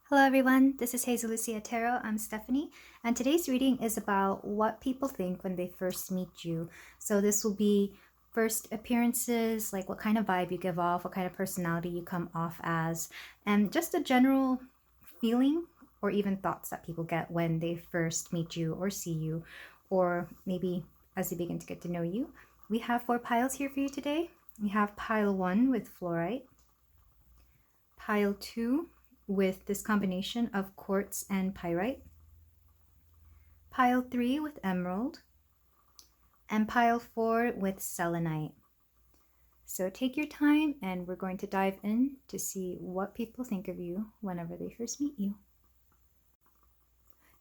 Hello everyone, this is Hazel Lucia Tarot. I'm Stephanie, and today's reading is about what people think when they first meet you. So this will be first appearances, like what kind of vibe you give off, what kind of personality you come off as, and just a general feeling or even thoughts that people get when they first meet you or see you, or maybe as they begin to get to know you. We have 4 piles here for you today. We have pile 1 with fluorite, pile 2 with this combination of quartz and pyrite, pile 3 with emerald, and pile 4 with selenite. So take your time and we're going to dive in to see what people think of you whenever they first meet you.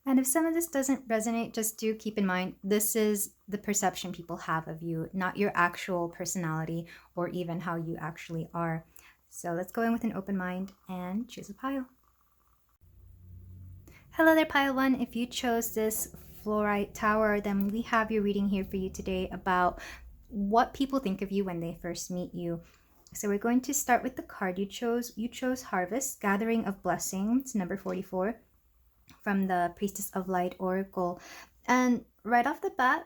And if some of this doesn't resonate, just do keep in mind this is the perception people have of you, not your actual personality or even how you actually are. So let's go in with an open mind and choose a pile. Hello there, pile 1. If you chose this fluorite tower, then we have your reading here for you today about what people think of you when they first meet you. So we're going to start with the card you chose. You chose Harvest, Gathering of Blessings, number 44, from the Priestess of Light Oracle. And right off the bat,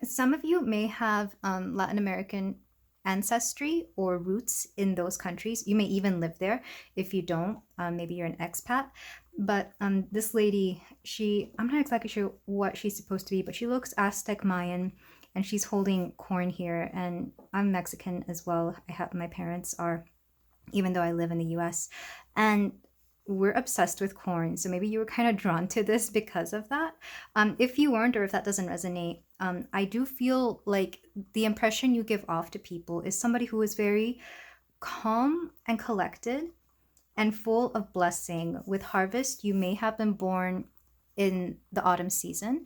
some of you may have Latin American ancestry or roots in those countries. You may even live there. If you don't, maybe you're an expat. But this lady, I'm not exactly sure what she's supposed to be, but she looks Aztec Mayan, and she's holding corn here. And I'm Mexican as well. My parents are, even though I live in the US. And we're obsessed with corn, so maybe you were kind of drawn to this because of that. If you weren't, or if that doesn't resonate, I do feel like the impression you give off to people is somebody who is very calm and collected and full of blessing. With Harvest, you may have been born in the autumn season,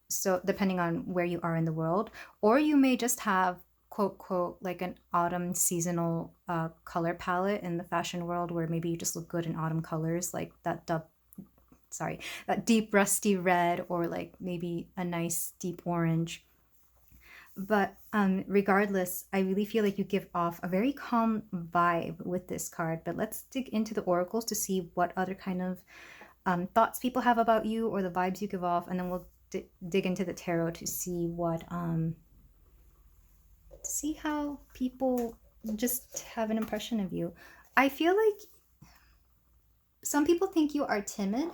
so depending on where you are in the world, or you may just have quote quote like an autumn seasonal color palette in the fashion world, where maybe you just look good in autumn colors, like that deep rusty red, or like maybe a nice deep orange. But regardless, I really feel like you give off a very calm vibe with this card. But let's dig into the oracles to see what other kind of thoughts people have about you or the vibes you give off, and then we'll dig into the tarot to see what see how people just have an impression of you. I feel like some people think you are timid,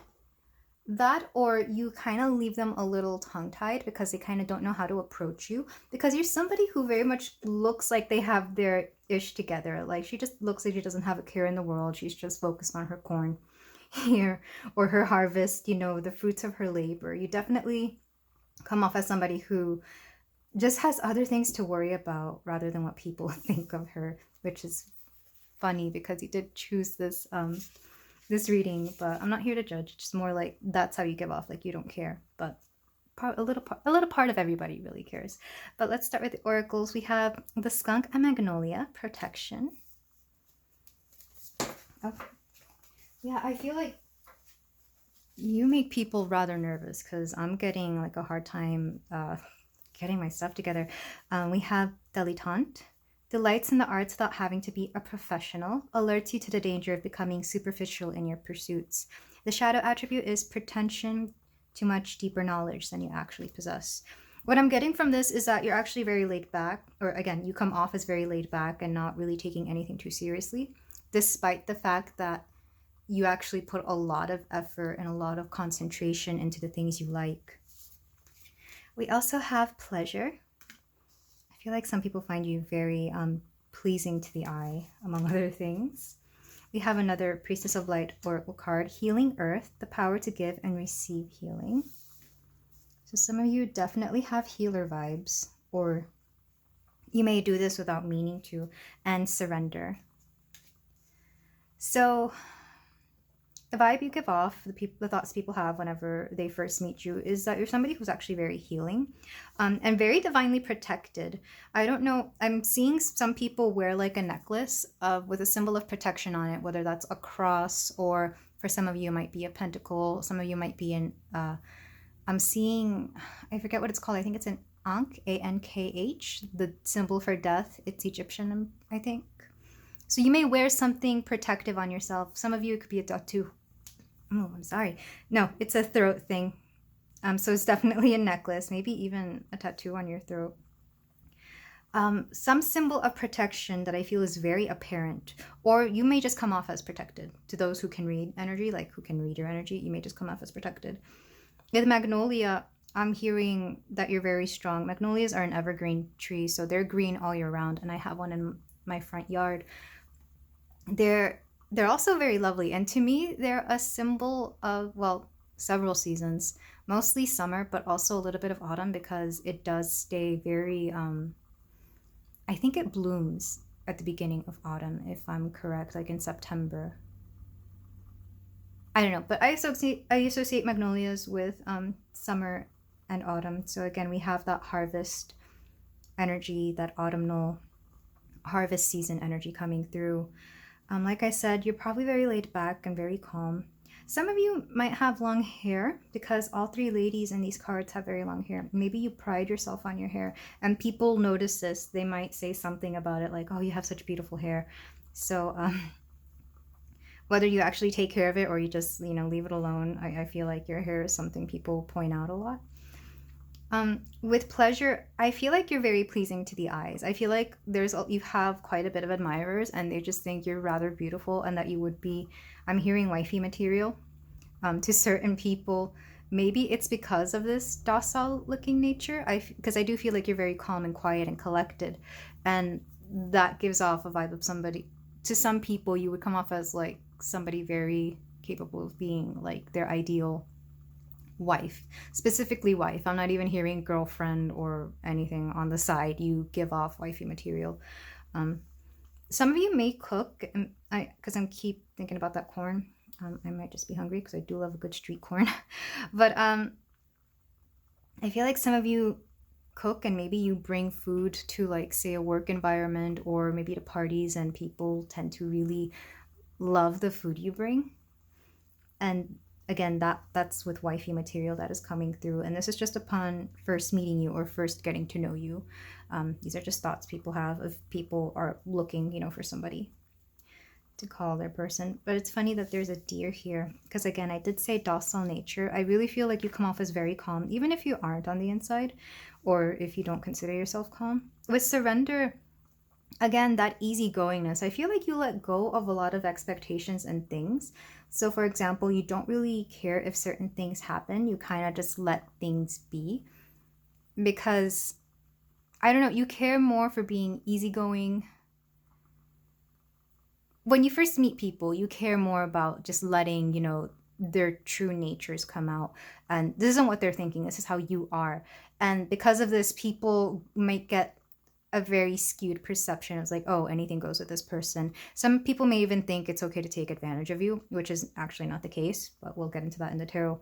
that, or you kind of leave them a little tongue-tied because they kind of don't know how to approach you, because you're somebody who very much looks like they have their ish together. Like, she just looks like she doesn't have a care in the world. She's just focused on her corn here, or her harvest, the fruits of her labor. You definitely come off as somebody who just has other things to worry about rather than what people think of her, which is funny because you did choose this reading, but I'm not here to judge. It's just more like that's how you give off, like you don't care, but a little part of everybody really cares. But let's start with the oracles. We have the Skunk and Magnolia, Protection. Okay. Yeah, I feel like you make people rather nervous because I'm getting like a hard time getting my stuff together. We have Dilettante. Delights in the arts without having to be a professional, alerts you to the danger of becoming superficial in your pursuits. The shadow attribute is pretension to much deeper knowledge than you actually possess. What I'm getting from this is that you're actually very laid back, or again, you come off as very laid back and not really taking anything too seriously, despite the fact that you actually put a lot of effort and a lot of concentration into the things you like. We also have Pleasure. I feel like some people find you very pleasing to the eye, among other things. We have another Priestess of Light Oracle card, Healing Earth, the power to give and receive healing. So some of you definitely have healer vibes, or you may do this without meaning to, and Surrender. So the vibe you give off, the thoughts people have whenever they first meet you, is that you're somebody who's actually very healing and very divinely protected. I don't know, I'm seeing some people wear like a necklace with a symbol of protection on it, whether that's a cross, or for some of you it might be a pentacle, some of you might be in, I'm seeing, I forget what it's called, I think it's an Ankh, A-N-K-H, the symbol for death. It's Egyptian, I think. So you may wear something protective on yourself. Some of you, it could be a tattoo. Oh, I'm sorry. No, it's a throat thing. So it's definitely a necklace, maybe even a tattoo on your throat. Some symbol of protection that I feel is very apparent, or you may just come off as protected. To those who can read energy, like who can read your energy, you may just come off as protected. With magnolia, I'm hearing that you're very strong. Magnolias are an evergreen tree, so they're green all year round, and I have one in my front yard. They're they're also very lovely, and to me, they're a symbol of, well, several seasons, mostly summer, but also a little bit of autumn because it does stay very. I think it blooms at the beginning of autumn, if I'm correct, like in September. I don't know, but I associate magnolias with summer and autumn. So again, we have that harvest energy, that autumnal harvest season energy coming through. Like I said, you're probably very laid back and very calm. Some of you might have long hair because all three ladies in these cards have very long hair. Maybe you pride yourself on your hair and people notice this. They might say something about it like, oh, you have such beautiful hair. So whether you actually take care of it or you just, leave it alone, I feel like your hair is something people point out a lot. With pleasure, I feel like you're very pleasing to the eyes. I feel like you have quite a bit of admirers, and they just think you're rather beautiful, and that you would be. I'm hearing wifey material, to certain people. Maybe it's because of this docile-looking nature. Because I do feel like you're very calm and quiet and collected, and that gives off a vibe of somebody. To some people, you would come off as like somebody very capable of being like their ideal wife, specifically wife. I'm not even hearing girlfriend or anything on the side. You give off wifey material. um, some of you may cook, and because I'm keep thinking about that corn. I might just be hungry because I do love a good street corn. But I feel like some of you cook, and maybe you bring food to, like, say, a work environment or maybe to parties, and people tend to really love the food you bring. And again, that's with wifey material that is coming through, and this is just upon first meeting you or first getting to know you. These are just thoughts people have if people are looking, for somebody to call their person. But it's funny that there's a deer here because, again, I did say docile nature. I really feel like you come off as very calm, even if you aren't on the inside, or if you don't consider yourself calm. With surrender, again, that easygoingness, I feel like you let go of a lot of expectations and things. So for example, you don't really care if certain things happen. You kind of just let things be because, I don't know, you care more for being easygoing. When you first meet people, you care more about just letting, their true natures come out. And this isn't what they're thinking. This is how you are. And because of this, people might get a very skewed perception. It's like, oh, anything goes with this person. Some people may even think it's okay to take advantage of you, which is actually not the case, but we'll get into that in the tarot.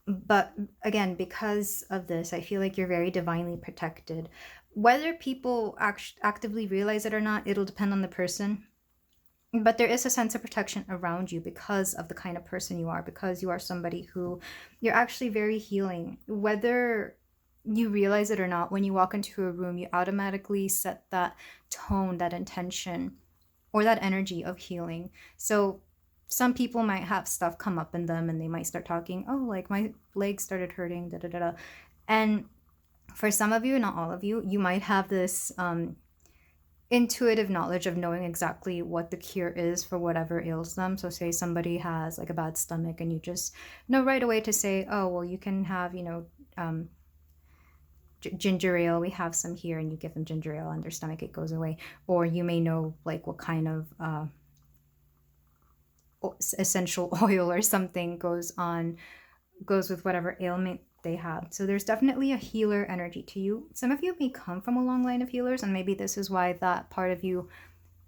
But again, because of this, I feel like you're very divinely protected. Whether people actively realize it or not, it'll depend on the person. But there is a sense of protection around you because of the kind of person you are, because you are somebody who, you're actually very healing. Whether you realize it or not, when you walk into a room, you automatically set that tone, that intention, or that energy of healing. So some people might have stuff come up in them and they might start talking, oh, like my legs started hurting, da da da da. And for some of you, not all of you, you might have this intuitive knowledge of knowing exactly what the cure is for whatever ails them. So say somebody has like a bad stomach and you just know right away to say, oh, well, you can have, ginger ale. We have some here, and you give them ginger ale and their stomach, it goes away. Or you may know like what kind of essential oil or something goes with whatever ailment they have. So there's definitely a healer energy to you. Some of you may come from a long line of healers, and maybe this is why that part of you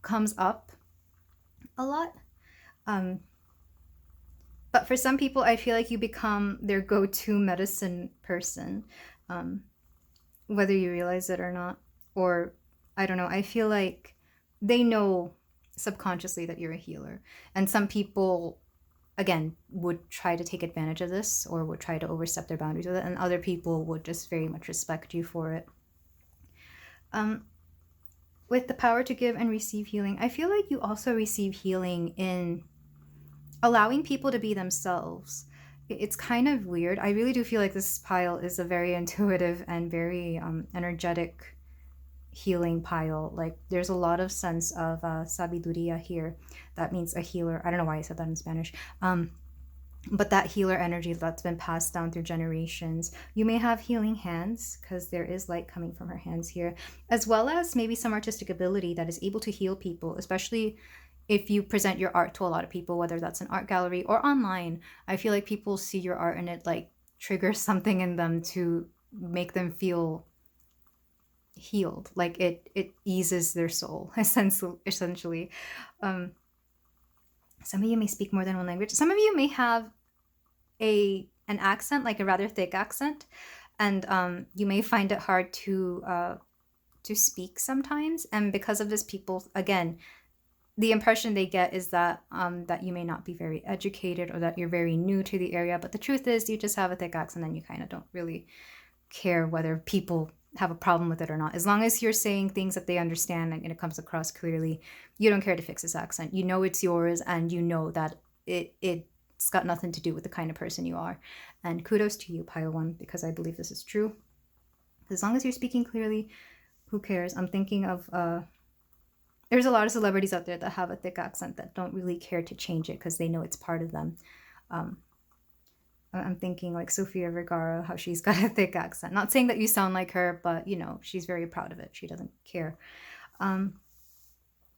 comes up a lot. But for some people, I feel like you become their go-to medicine person, whether you realize it or not. Or I don't know, I feel like they know subconsciously that you're a healer. And some people, again, would try to take advantage of this or would try to overstep their boundaries with it, and other people would just very much respect you for it. With the power to give and receive healing, I feel like you also receive healing in allowing people to be themselves. It's kind of weird. I really do feel like this pile is a very intuitive and very energetic healing pile. Like there's a lot of sense of sabiduria here. That means a healer. I don't know why I said that in Spanish. But that healer energy that's been passed down through generations. You may have healing hands because there is light coming from her hands here, as well as maybe some artistic ability that is able to heal people, especially if you present your art to a lot of people, whether that's an art gallery or online. I feel like people see your art and it like triggers something in them to make them feel healed. Like it eases their soul, essentially. Um, some of you may speak more than one language. Some of you may have an accent, like a rather thick accent, and you may find it hard to speak sometimes. And because of this, people, again, the impression they get is that that you may not be very educated or that you're very new to the area. But the truth is, you just have a thick accent, and you kind of don't really care whether people have a problem with it or not. As long as you're saying things that they understand and it comes across clearly, you don't care to fix this accent. You know it's yours, and you know that it's got nothing to do with the kind of person you are. And kudos to you, Pile 1, because I believe this is true. As long as you're speaking clearly, who cares? I'm thinking of there's a lot of celebrities out there that have a thick accent that don't really care to change it because they know it's part of them. I'm thinking like Sofia Vergara, how she's got a thick accent. Not saying that you sound like her, but you know, she's very proud of it. She doesn't care.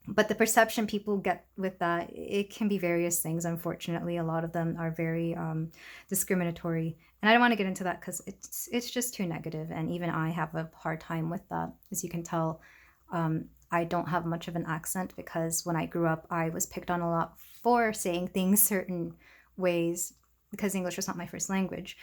But the perception people get with that, it can be various things. Unfortunately, a lot of them are very discriminatory. And I don't want to get into that because it's just too negative. And even I have a hard time with that. As you can tell, I don't have much of an accent because when I grew up, I was picked on a lot for saying things certain ways because English was not my first language.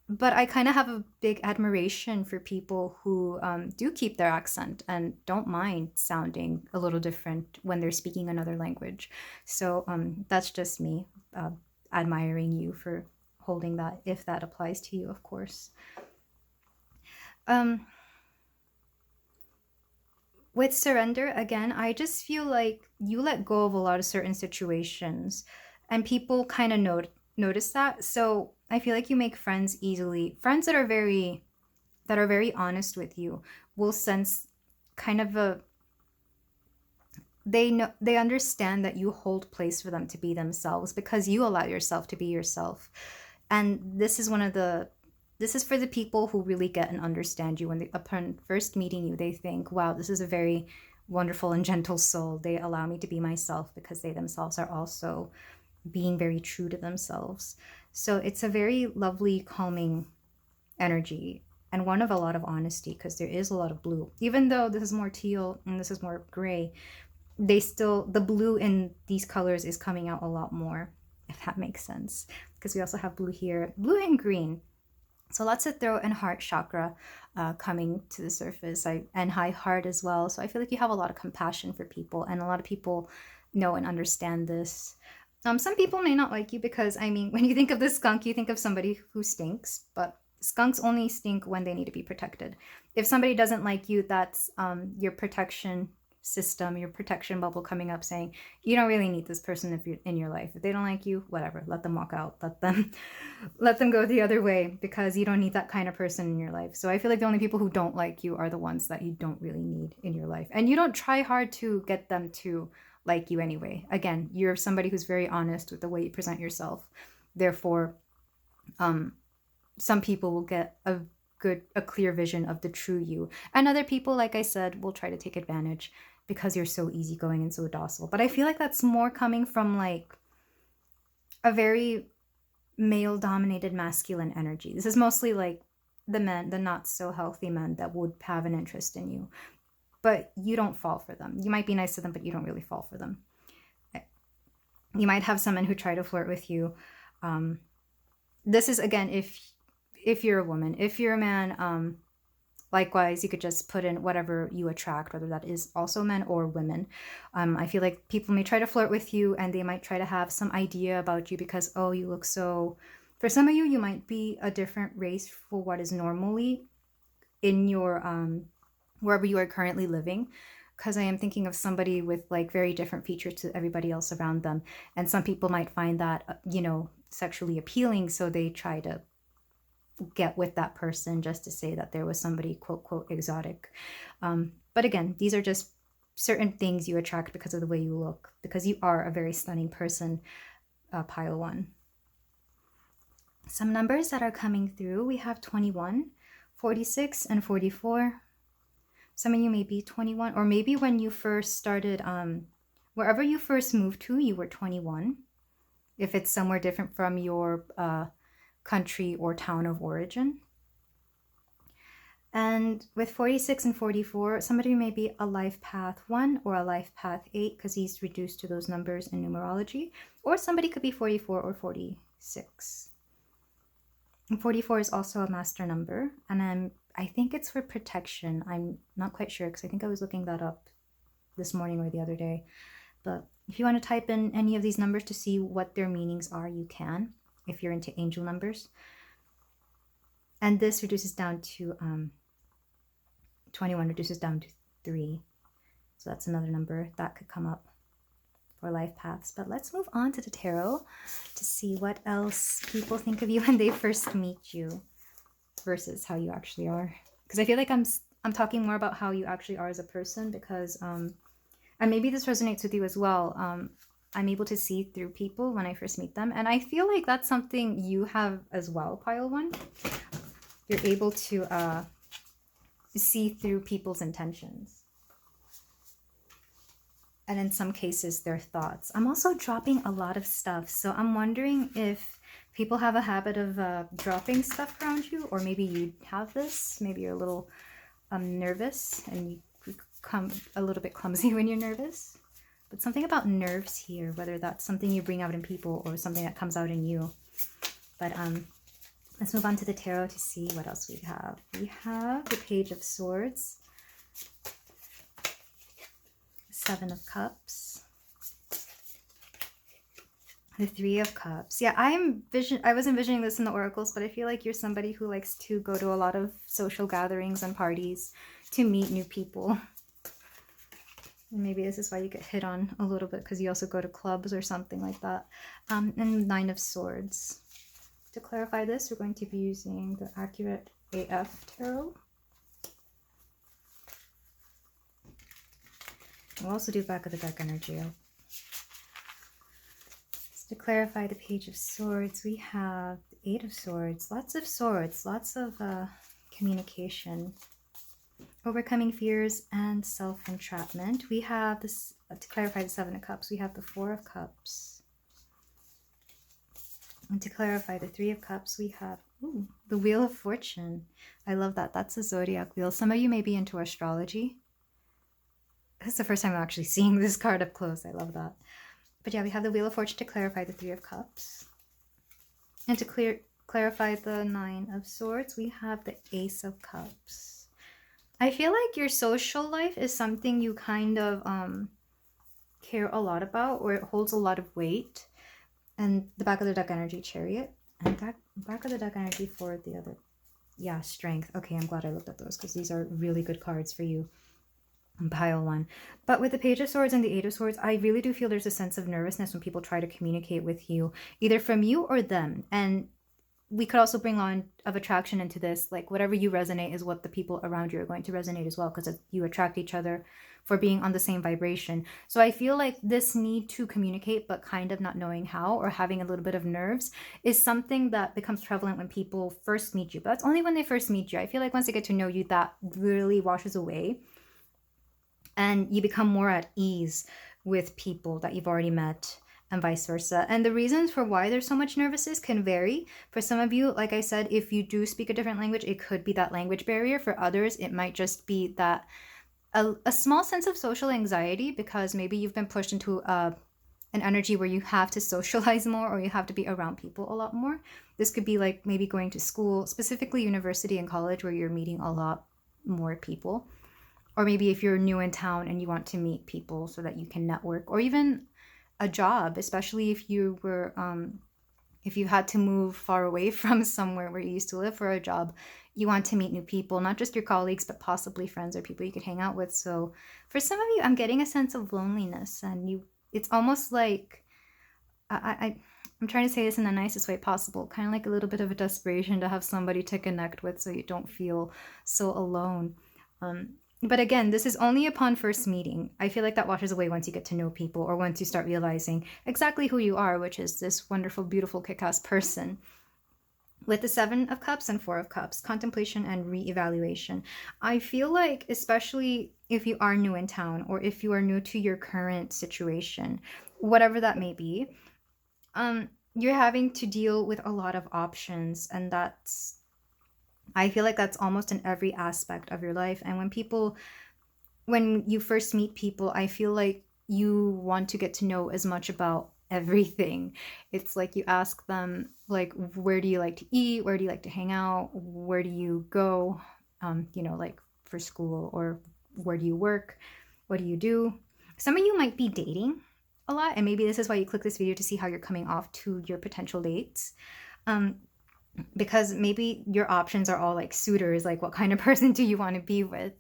But I kind of have a big admiration for people who do keep their accent and don't mind sounding a little different when they're speaking another language. So that's just me admiring you for holding that, if that applies to you, of course. With surrender, again, I just feel like you let go of a lot of certain situations and people kind of notice that. So I feel like you make friends easily. Friends that are very honest with you will sense kind of a they understand that you hold place for them to be themselves because you allow yourself to be yourself. And this is for the people who really get and understand you. When they, upon first meeting you, they think, wow, this is a very wonderful and gentle soul. They allow me to be myself because they themselves are also being very true to themselves. So it's a very lovely, calming energy and one of a lot of honesty because there is a lot of blue. Even though this is more teal and this is more gray, the blue in these colors is coming out a lot more, if that makes sense. Because we also have blue here, blue and green. So lots of throat and heart chakra coming to the surface, and high heart as well. So I feel like you have a lot of compassion for people, and a lot of people know and understand this. Some people may not like you because, I mean, when you think of the skunk, you think of somebody who stinks, but skunks only stink when they need to be protected. If somebody doesn't like you, that's your protection system, your protection bubble coming up saying, you don't really need this person if you're in your life. If they don't like you, whatever, let them walk out, let them go the other way because you don't need that kind of person in your life. So I feel like the only people who don't like you are the ones that you don't really need in your life. And you don't try hard to get them to like you anyway. Again, you're somebody who's very honest with the way you present yourself. Therefore, some people will get a clear vision of the true you. And other people, like I said, will try to take advantage because you're so easygoing and so docile. But I feel like that's more coming from like a very male-dominated masculine energy. This is mostly like the men, the not so healthy men that would have an interest in you. But you don't fall for them. You might be nice to them, but you don't really fall for them. You might have some men who try to flirt with you. This is, again, if you're a woman. If you're a man, likewise, you could just put in whatever you attract, whether that is also men or women. I feel like people may try to flirt with you and they might try to have some idea about you because, oh, you look so... For some of you, you might be a different race for what is normally in your... wherever you are currently living. because I am thinking of somebody with like very different features to everybody else around them. And some people might find that, sexually appealing. So they try to get with that person just to say that there was somebody quote, quote, exotic. But again, these are just certain things you attract because of the way you look, because you are a very stunning person, pile 1. Some numbers that are coming through, we have 21, 46, and 44. Some of you may be 21, or maybe when you first started, wherever you first moved to, you were 21. If it's somewhere different from your country or town of origin. And with 46 and 44, somebody may be a life path 1 or a life path 8, because he's reduced to those numbers in numerology. Or somebody could be 44 or 46. And 44 is also a master number, and I think it's for protection. I'm not quite sure, because I think I was looking that up this morning or the other day. But if you want to type in any of these numbers to see what their meanings are, you can, if you're into angel numbers. And this reduces down to 21 reduces down to 3. So that's another number that could come up for life paths. But let's move on to the tarot to see what else people think of you when they first meet you versus how you actually are. Because I feel like I'm talking more about how you actually are as a person, because and maybe this resonates with you as well. I'm able to see through people when I first meet them, and I feel like that's something you have as well, pile 1. You're able to see through people's intentions, and in some cases their thoughts. I'm also dropping a lot of stuff, so I'm wondering if people have a habit of dropping stuff around you, or maybe you have this. Maybe you're a little nervous and you become a little bit clumsy when you're nervous. But something about nerves here, whether that's something you bring out in people or something that comes out in you. But let's move on to the tarot to see what else we have. We have the Page of Swords, 7 of Cups, the 3 of Cups. Yeah, I was envisioning this in the oracles, but I feel like you're somebody who likes to go to a lot of social gatherings and parties to meet new people. And maybe this is why you get hit on a little bit, because you also go to clubs or something like that. And 9 of Swords. To clarify this, we're going to be using the Accurate AF Tarot. We'll also do back of the deck energy. To clarify the Page of Swords, we have the 8 of Swords, lots of communication, overcoming fears and self-entrapment. We have this, to clarify the 7 of Cups, we have the 4 of Cups. And to clarify the 3 of Cups, we have the Wheel of Fortune. I love that. That's a zodiac wheel. Some of you may be into astrology. This is the first time I'm actually seeing this card up close. I love that. But yeah, we have the Wheel of Fortune to clarify the 3 of Cups. And to clarify the 9 of Swords, we have the Ace of Cups. I feel like your social life is something you kind of care a lot about, or it holds a lot of weight. And the back of the deck energy, Chariot. And back of the deck energy for the other, yeah, Strength. Okay, I'm glad I looked at those, because these are really good cards for you. Pile 1. But with the Page of Swords and the 8 of Swords, I really do feel there's a sense of nervousness when people try to communicate with you, either from you or them. And we could also bring on of attraction into this, like whatever you resonate is what the people around you are going to resonate as well, because you attract each other for being on the same vibration. So I feel like this need to communicate but kind of not knowing how, or having a little bit of nerves, is something that becomes prevalent when people first meet you. But that's only when they first meet you. I feel like once they get to know you, that literally washes away, and you become more at ease with people that you've already met, and vice versa. And the reasons for why there's so much nervousness can vary. For some of you, like I said, if you do speak a different language, it could be that language barrier. For others, it might just be that a small sense of social anxiety, because maybe you've been pushed into an energy where you have to socialize more, or you have to be around people a lot more. This could be like maybe going to school, specifically university and college, where you're meeting a lot more people. Or maybe if you're new in town and you want to meet people so that you can network, or even a job, especially if you were if you had to move far away from somewhere where you used to live for a job, you want to meet new people, not just your colleagues, but possibly friends or people you could hang out with. So for some of you, I'm getting a sense of loneliness, and it's almost like I'm trying to say this in the nicest way possible, kind of like a little bit of a desperation to have somebody to connect with so you don't feel so alone. But again, this is only upon first meeting. I feel like that washes away once you get to know people, or once you start realizing exactly who you are, which is this wonderful, beautiful, kick-ass person. With the Seven of Cups and Four of Cups, contemplation and reevaluation. I feel like, especially if you are new in town, or if you are new to your current situation, whatever that may be, you're having to deal with a lot of options, and I feel like that's almost in every aspect of your life. And when you first meet people, I feel like you want to get to know as much about everything. It's like you ask them, like, where do you like to eat? Where do you like to hang out? Where do you go? Like for school, or where do you work? What do you do? Some of you might be dating a lot, and maybe this is why you click this video, to see how you're coming off to your potential dates. Because maybe your options are all like suitors, like what kind of person do you want to be with?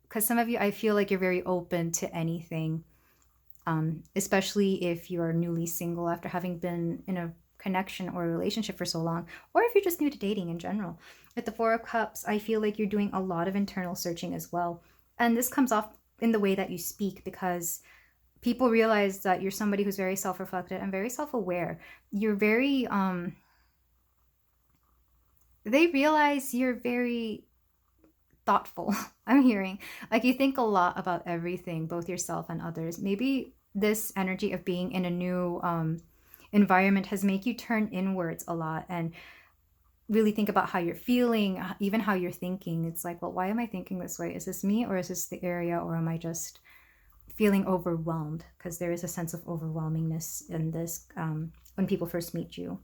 Because some of you, I feel like you're very open to anything, especially if you're newly single after having been in a connection or a relationship for so long, or if you're just new to dating in general. With the Four of Cups, I feel like you're doing a lot of internal searching as well. And this comes off in the way that you speak, because people realize that you're somebody who's very self-reflective and very self-aware. You're very, they realize you're very thoughtful. I'm hearing like you think a lot about everything, both yourself and others. Maybe this energy of being in a new environment has made you turn inwards a lot and really think about how you're feeling, even how you're thinking. It's like, well, why am I thinking this way? Is this me, or is this the area, or am I just feeling overwhelmed? Because there is a sense of overwhelmingness in this when people first meet you.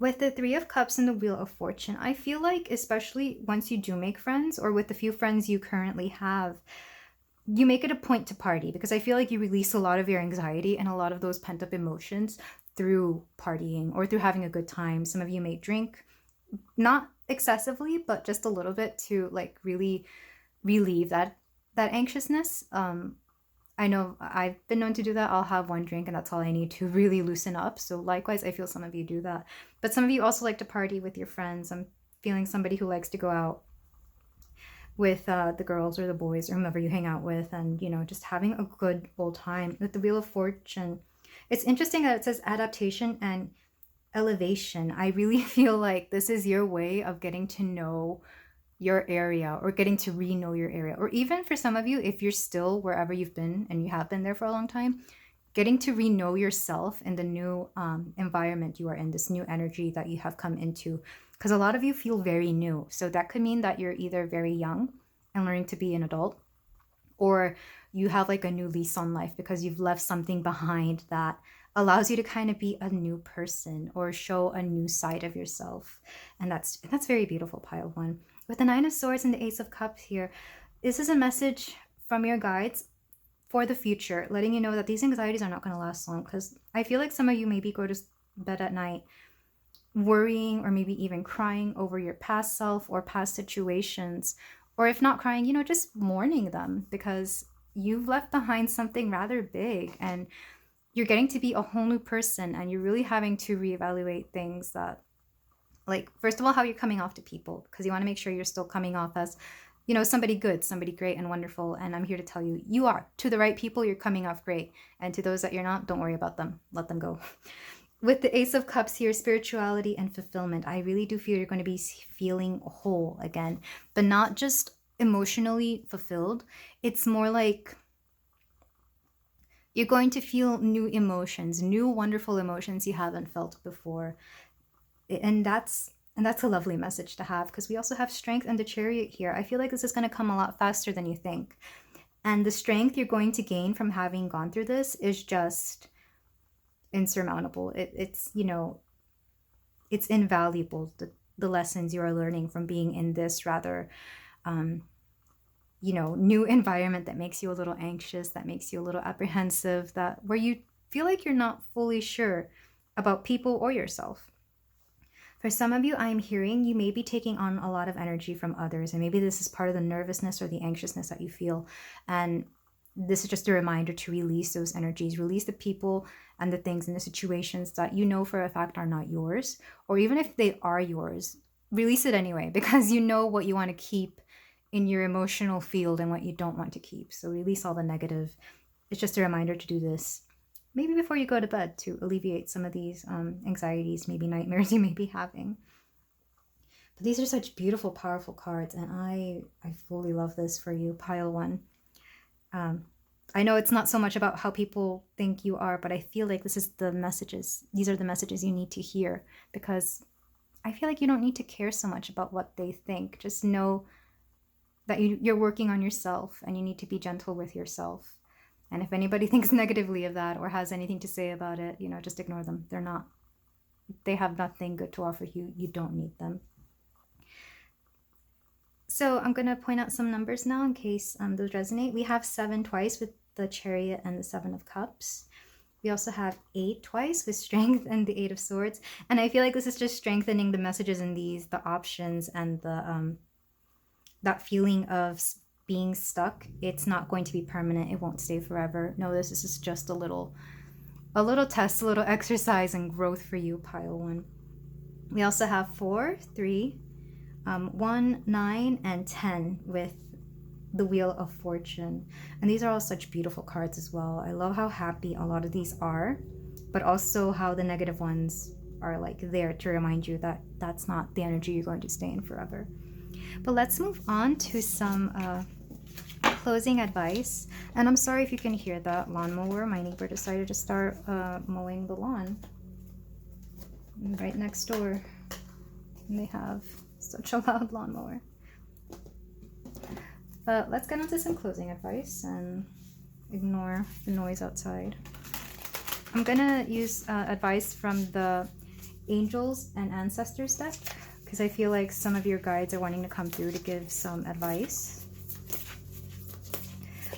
With the Three of Cups and the Wheel of Fortune, I feel like, especially once you do make friends, or with the few friends you currently have, you make it a point to party, because I feel like you release a lot of your anxiety and a lot of those pent-up emotions through partying or through having a good time. Some of you may drink, not excessively, but just a little bit, to like really relieve that anxiousness. I know I've been known to do that. I'll have one drink and that's all I need to really loosen up. So likewise, I feel some of you do that. But some of you also like to party with your friends. I'm feeling somebody who likes to go out with the girls or the boys or whomever you hang out with, and, just having a good old time. With the Wheel of Fortune, it's interesting that it says adaptation and elevation. I really feel like this is your way of getting to know your area, or getting to re-know your area. Or even for some of you, if you're still wherever you've been and you have been there for a long time, getting to re-know yourself in the new environment you are in, this new energy that you have come into. Because a lot of you feel very new. So that could mean that you're either very young and learning to be an adult, or you have like a new lease on life because you've left something behind that allows you to kind of be a new person or show a new side of yourself. And that's very beautiful, pile one. With the Nine of Swords and the Ace of Cups here, this is a message from your guides for the future, letting you know that these anxieties are not going to last long. Because I feel like some of you maybe go to bed at night worrying, or maybe even crying over your past self or past situations. Or if not crying, just mourning them, because you've left behind something rather big and you're getting to be a whole new person, and you're really having to reevaluate things that, like, first of all, how you're coming off to people, because you want to make sure you're still coming off as, somebody good, somebody great and wonderful. And I'm here to tell you, you are. To the right people, you're coming off great. And to those that you're not, don't worry about them. Let them go. With the Ace of Cups here, spirituality and fulfillment, I really do feel you're going to be feeling whole again, but not just emotionally fulfilled. It's more like you're going to feel new emotions, new wonderful emotions you haven't felt before. And that's a lovely message to have, because we also have strength and the Chariot here. I feel like this is going to come a lot faster than you think. And the strength you're going to gain from having gone through this is just insurmountable. It's it's invaluable, the lessons you are learning from being in this rather new environment that makes you a little anxious, that makes you a little apprehensive, where you feel like you're not fully sure about people or yourself. For some of you, I'm hearing you may be taking on a lot of energy from others, and maybe this is part of the nervousness or the anxiousness that you feel. And this is just a reminder to release those energies, release the people and the things and the situations that you know for a fact are not yours, or even if they are yours, release it anyway, because you know what you want to keep in your emotional field and what you don't want to keep. So release all the negative. It's just a reminder to do this maybe before you go to bed to alleviate some of these anxieties, maybe nightmares you may be having. But these are such beautiful, powerful cards, and I fully love this for you, pile one. I know it's not so much about how people think you are, but I feel like this is the messages. These are the messages you need to hear, because I feel like you don't need to care so much about what they think. Just know that you're working on yourself, and you need to be gentle with yourself. And if anybody thinks negatively of that or has anything to say about it, just ignore them. They have nothing good to offer you. You don't need them. So I'm going to point out some numbers now in case those resonate. We have 7 twice with the Chariot and the 7 of Cups. We also have 8 twice with Strength and the 8 of Swords. And I feel like this is just strengthening the messages in these, the options, and the that feeling of being stuck. It's not going to be permanent. It won't stay forever. No, this is just a little test, a little exercise and growth for you, pile one. We also have 4, 3, 1, 9, and 10 with the Wheel of Fortune. And these are all such beautiful cards as well. I love how happy a lot of these are, but also how the negative ones are like there to remind you that that's not the energy you're going to stay in forever. But let's move on to some closing advice. And I'm sorry if you can hear that lawnmower. My neighbor decided to start mowing the lawn right next door. And they have such a loud lawnmower. But let's get on to some closing advice and ignore the noise outside. I'm gonna use advice from the Angels and Ancestors deck, because I feel like some of your guides are wanting to come through to give some advice.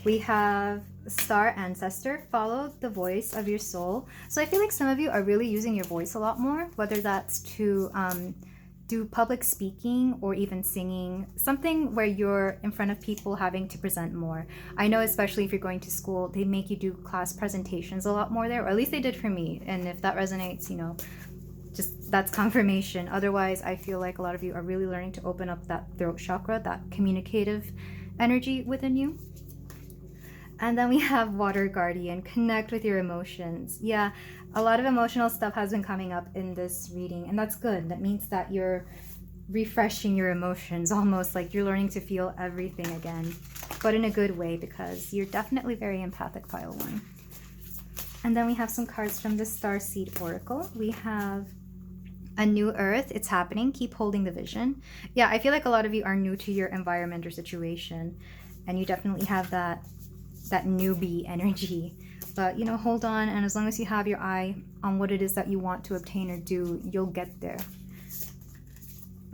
We have Star Ancestor, follow the voice of your soul. So I feel like some of you are really using your voice a lot more, whether that's to do public speaking or even singing, something where you're in front of people having to present more. I know, especially if you're going to school, they make you do class presentations a lot more there, or at least they did for me. And if that resonates, just that's confirmation. Otherwise, I feel like a lot of you are really learning to open up that throat chakra, that communicative energy within you. And then we have Water Guardian, connect with your emotions. Yeah, a lot of emotional stuff has been coming up in this reading, and that's good. That means that you're refreshing your emotions, almost like you're learning to feel everything again, but in a good way, because you're definitely very empathic, pile one. And then we have some cards from the Starseed Oracle. We have a new earth, it's happening, keep holding the vision. Yeah, I feel like a lot of you are new to your environment or situation, and you definitely have that newbie energy. But hold on, and as long as you have your eye on what it is that you want to obtain or do, you'll get there.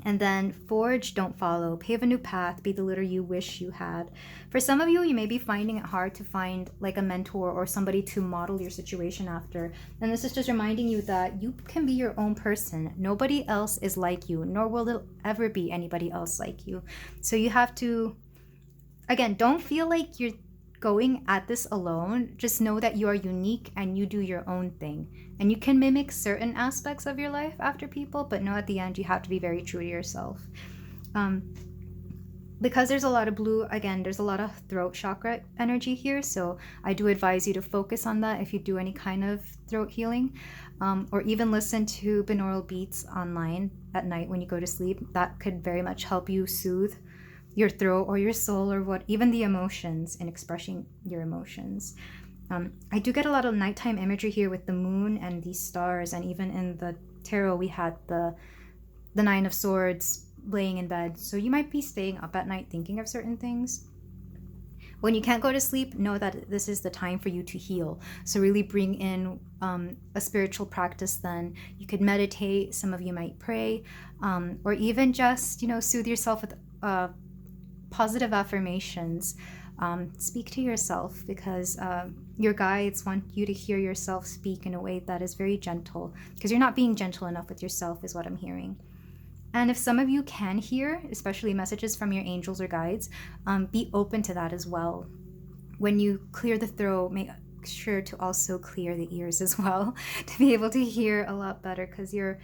And then forge, don't follow, pave a new path, be the leader you wish you had. For some of you, you may be finding it hard to find like a mentor or somebody to model your situation after. And this is just reminding you that you can be your own person. Nobody else is like you, nor will there ever be anybody else like you. So you have to, again, don't feel like you're going at this alone. Just know that you are unique and you do your own thing, and you can mimic certain aspects of your life after people, but no, at the end you have to be very true to yourself. Because there's a lot of blue, again, there's a lot of throat chakra energy here, so I do advise you to focus on that if you do any kind of throat healing, or even listen to binaural beats online at night when you go to sleep. That could very much help you soothe your throat or your soul, or even the emotions, in expressing your emotions. I do get a lot of nighttime imagery here with the moon and these stars, and even in the tarot we had the 9 of Swords laying in bed. So you might be staying up at night thinking of certain things. When you can't go to sleep, know that this is the time for you to heal. So really bring in a spiritual practice then. You could meditate, some of you might pray, or even just soothe yourself with positive affirmations. Speak to yourself, because your guides want you to hear yourself speak in a way that is very gentle, because you're not being gentle enough with yourself, is what I'm hearing. And if some of you can hear, especially messages from your angels or guides, be open to that as well. When you clear the throat, make sure to also clear the ears as well to be able to hear a lot better, because your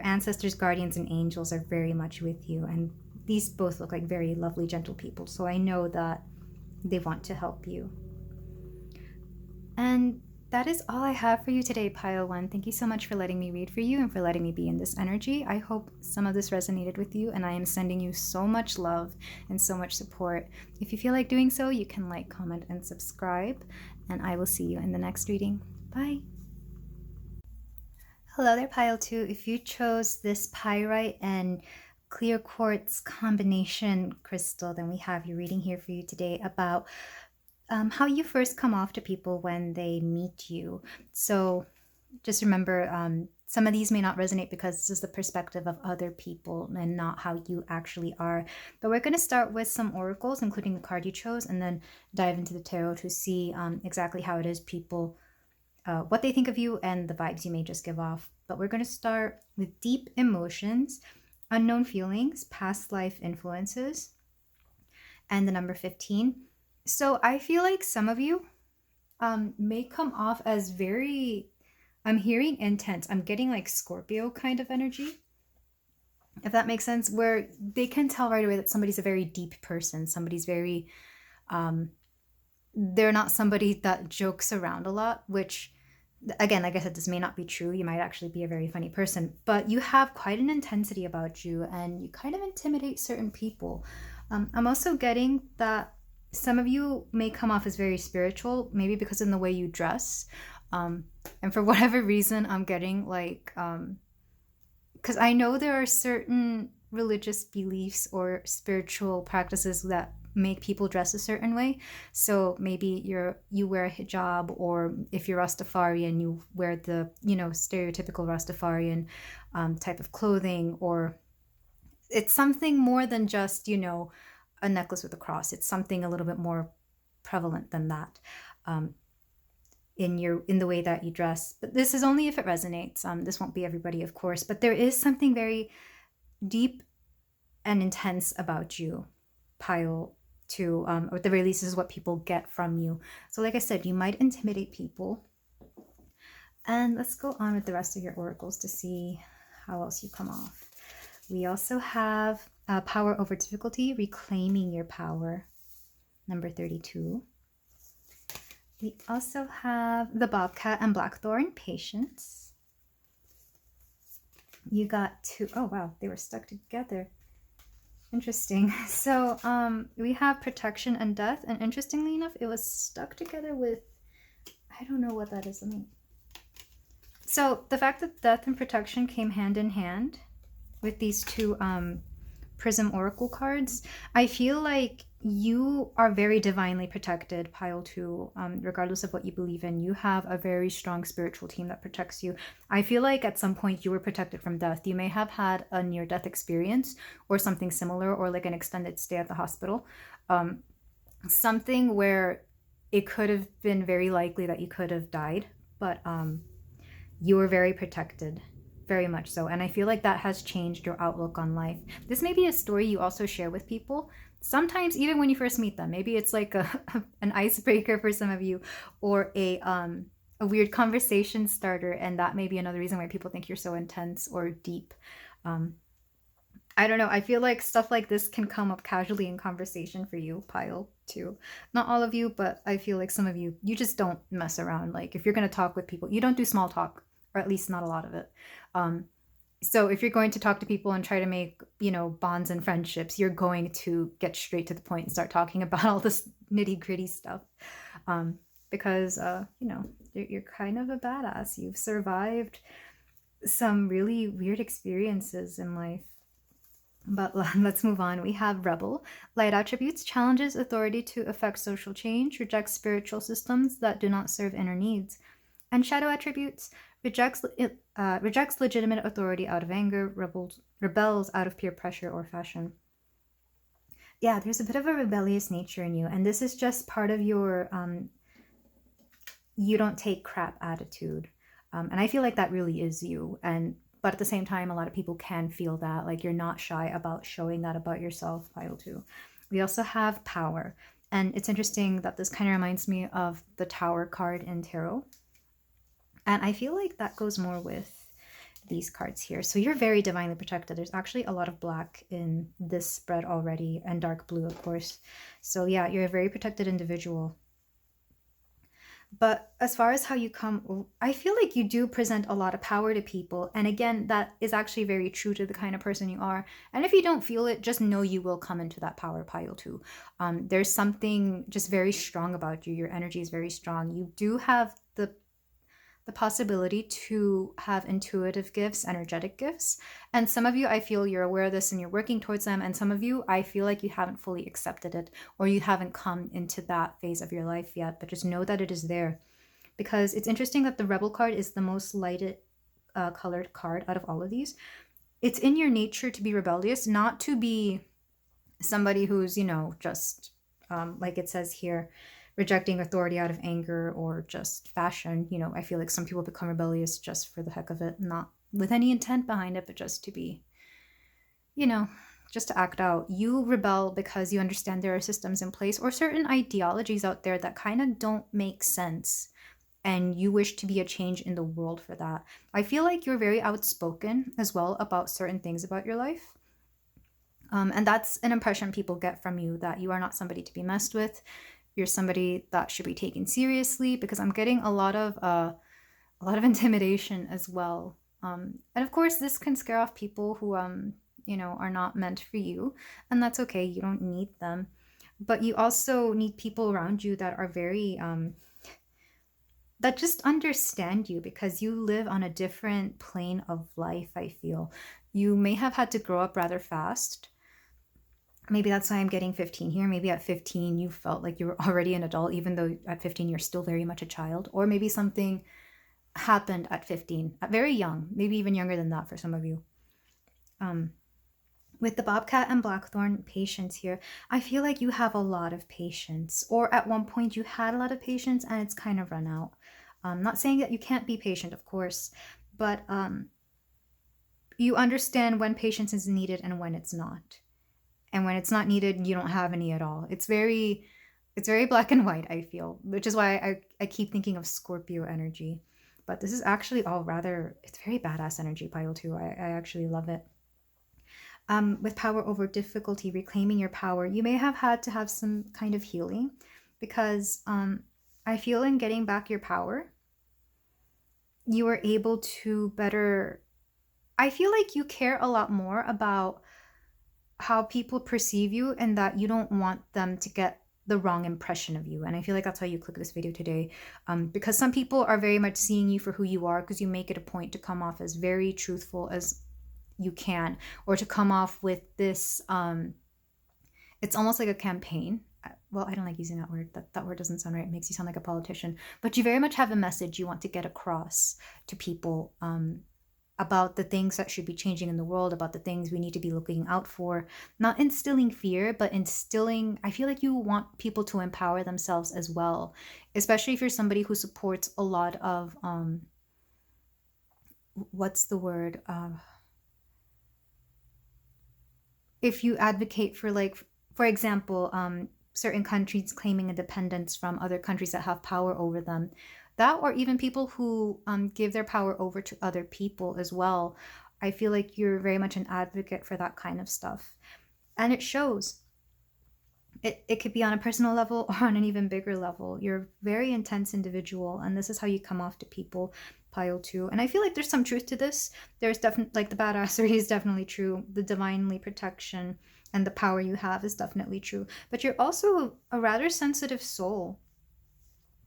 ancestors, guardians, and angels are very much with you. And these both look like very lovely, gentle people. So I know that they want to help you. And that is all I have for you today, Pile 1. Thank you so much for letting me read for you and for letting me be in this energy. I hope some of this resonated with you, and I am sending you so much love and so much support. If you feel like doing so, you can like, comment, and subscribe, and I will see you in the next reading. Bye. Hello there, Pile 2. If you chose this pyrite and clear quartz combination crystal, then we have your reading here for you today about how you first come off to people when they meet you. So just remember, some of these may not resonate because this is the perspective of other people and not how you actually are. But we're going to start with some oracles, including the card you chose, and then dive into the tarot to see exactly how it is people, what they think of you, and the vibes you may just give off. But we're going to start with deep emotions, unknown feelings, past life influences, and the number 15. So I feel like some of you may come off as very, I'm hearing intense. I'm getting like Scorpio kind of energy, if that makes sense, where they can tell right away that somebody's a very deep person. Somebody's very, they're not somebody that jokes around a lot, which, again, like I said, this may not be true. You might actually be a very funny person, but you have quite an intensity about you, and you kind of intimidate certain people. I'm also getting that some of you may come off as very spiritual, maybe because in the way you dress. And for whatever reason, I'm getting like, because I know there are certain religious beliefs or spiritual practices that make people dress a certain way. So maybe you wear a hijab, or if you're Rastafarian, you wear the, stereotypical Rastafarian type of clothing, or it's something more than just, a necklace with a cross. It's something a little bit more prevalent than that in the way that you dress. But this is only if it resonates. This won't be everybody, of course, but there is something very deep and intense about you, Pile 2, or at the very least, this is what people get from you. So like I said, you might intimidate people. And let's go on with the rest of your oracles to see how else you come off. We also have power over difficulty, reclaiming your power, number 32. We also have the bobcat and blackthorn, patience. You got two. Oh wow, they were stuck together. Interesting. So we have protection and death, and interestingly enough, it was stuck together with, I don't know what that is. So the fact that death and protection came hand in hand with these two prism oracle cards, I feel like you are very divinely protected, Pile 2, regardless of what you believe in. You have a very strong spiritual team that protects you. I feel like at some point you were protected from death. You may have had a near-death experience or something similar, or like an extended stay at the hospital. Something where it could have been very likely that you could have died, but you were very protected. Very much so. And I feel like that has changed your outlook on life. This may be a story you also share with people. Sometimes even when you first meet them, maybe it's like an icebreaker for some of you, or a weird conversation starter. And that may be another reason why people think you're so intense or deep. I don't know. I feel like stuff like this can come up casually in conversation for you, Pile 2. Not all of you, but I feel like some of you, you just don't mess around. Like if you're going to talk with people, you don't do small talk, or at least not a lot of it. So if you're going to talk to people and try to make, bonds and friendships, you're going to get straight to the point and start talking about all this nitty gritty stuff. Because, you're kind of a badass. You've survived some really weird experiences in life. But let's move on. We have rebel. Light attributes: challenges authority to affect social change, rejects spiritual systems that do not serve inner needs. And shadow attributes: rejects legitimate authority out of anger, rebels out of peer pressure or fashion. yeah, there's a bit of a rebellious nature in you, and this is just part of your you don't take crap attitude. And I feel like that really is you. And but at the same time, a lot of people can feel that, like you're not shy about showing that about yourself, pile two. We also have power. And it's interesting that this kind of reminds me of the Tower card in tarot. And I feel like that goes more with these cards here. So you're very divinely protected. There's actually a lot of black in this spread already, and dark blue, of course. So yeah, you're a very protected individual. But as far as how you come, I feel like you do present a lot of power to people. And again, that is actually very true to the kind of person you are. And if you don't feel it, just know you will come into that power pile too. There's something just very strong about you. Your energy is very strong. You do have the possibility to have intuitive gifts, energetic gifts. And some of you, I feel you're aware of this and you're working towards them. And some of you, I feel like you haven't fully accepted it, or you haven't come into that phase of your life yet. But just know that it is there. Because it's interesting that the Rebel card is the most lighted colored card out of all of these. It's in your nature to be rebellious, not to be somebody who's, just like it says here, rejecting authority out of anger or just fashion. I feel like some people become rebellious just for the heck of it, not with any intent behind it, but just to be, just to act out. You rebel because you understand there are systems in place or certain ideologies out there that kind of don't make sense. And you wish to be a change in the world for that. I feel like you're very outspoken as well about certain things about your life. And that's an impression people get from you, that you are not somebody to be messed with. You're somebody that should be taken seriously, because I'm getting a lot of intimidation as well. And of course, this can scare off people who are not meant for you, and that's okay. You don't need them, but you also need people around you that are very that just understand you, because you live on a different plane of life. I feel you may have had to grow up rather fast. Maybe that's why I'm getting 15 here. Maybe at 15 you felt like you were already an adult, even though at 15 you're still very much a child. Or maybe something happened at 15, at very young, maybe even younger than that for some of you. With the Bobcat and Blackthorn patience here, I feel like you have a lot of patience, or at one point you had a lot of patience and it's kind of run out. I'm not saying that you can't be patient, of course, but you understand when patience is needed and when it's not. And when it's not needed, you don't have any at all. It's very black and white, I feel, which is why I keep thinking of Scorpio energy. But this is actually all rather, it's very badass energy, pile two. I actually love it. With power over difficulty, reclaiming your power, you may have had to have some kind of healing, because I feel in getting back your power, you are able to better, I feel like you care a lot more about how people perceive you, and that you don't want them to get the wrong impression of you. And I feel like that's why you click this video today, because some people are very much seeing you for who you are, because you make it a point to come off as very truthful as you can, or to come off with this it's almost like a campaign. Well, I don't like using that word. That word doesn't sound right. It makes you sound like a politician. But you very much have a message you want to get across to people, about the things that should be changing in the world, about the things we need to be looking out for. Not instilling fear, but instilling, I feel like you want people to empower themselves as well, especially if you're somebody who supports a lot of what's the word, if you advocate for, like, for example, certain countries claiming independence from other countries that have power over them, that, or even people who give their power over to other people as well. I feel like you're very much an advocate for that kind of stuff, and it shows. It could be on a personal level or on an even bigger level. You're a very intense individual, and this is how you come off to people, pile two. And I feel like there's some truth to this. There's definitely, like, the badassery is definitely true. The divinely protection and the power you have is definitely true. But you're also a rather sensitive soul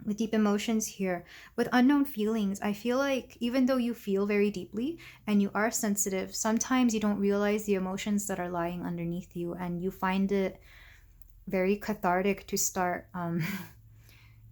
with deep emotions here, with unknown feelings. I feel like even though you feel very deeply and you are sensitive, sometimes you don't realize the emotions that are lying underneath you, and you find it very cathartic to start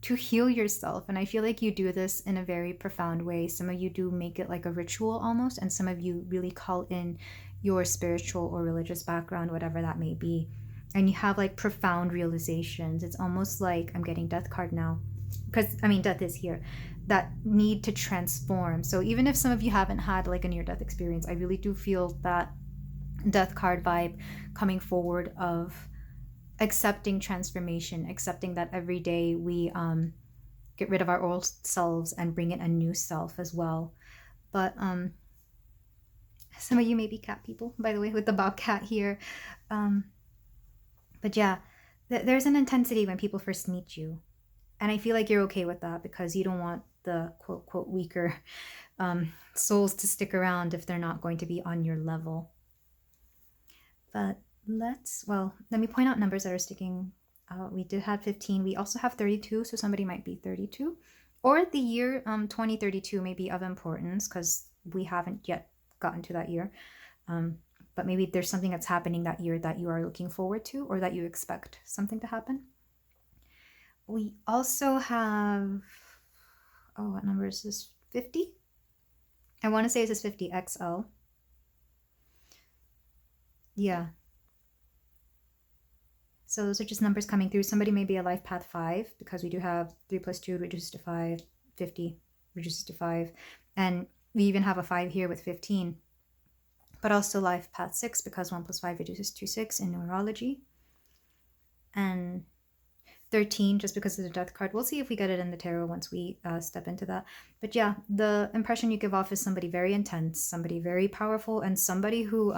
to heal yourself. And I feel like you do this in a very profound way. Some of you do make it like a ritual almost, and some of you really call in your spiritual or religious background, whatever that may be. and you have like profound realizations. It's almost like I'm getting death card now, because I mean death is here, that need to transform. So even if some of you haven't had like a near death experience, I really do feel that death card vibe coming forward of accepting transformation, accepting that every day we get rid of our old selves and bring in a new self as well. But some of you may be cat people, by the way, with the bobcat here. But yeah, there's an intensity when people first meet you. And I feel like you're okay with that because you don't want the quote, quote, weaker souls to stick around if they're not going to be on your level. But let me point out numbers that are sticking out. We did have 15. We also have 32, so somebody might be 32. Or the year 2032 may be of importance because we haven't yet gotten to that year. But maybe there's something that's happening that year that you are looking forward to or that you expect something to happen. We also have, what number is this? 50? I want to say this is 50 XL. Yeah. So those are just numbers coming through. Somebody may be a life path 5 because we do have 3 plus 2 reduces to 5, 50 reduces to 5. And we even have a 5 here with 15. But also life path 6 because 1 plus 5 reduces to 6 in numerology. And 13 just because of the death card. We'll see if we get it in the tarot once we step into that. But yeah, the impression you give off is somebody very intense, somebody very powerful, and somebody who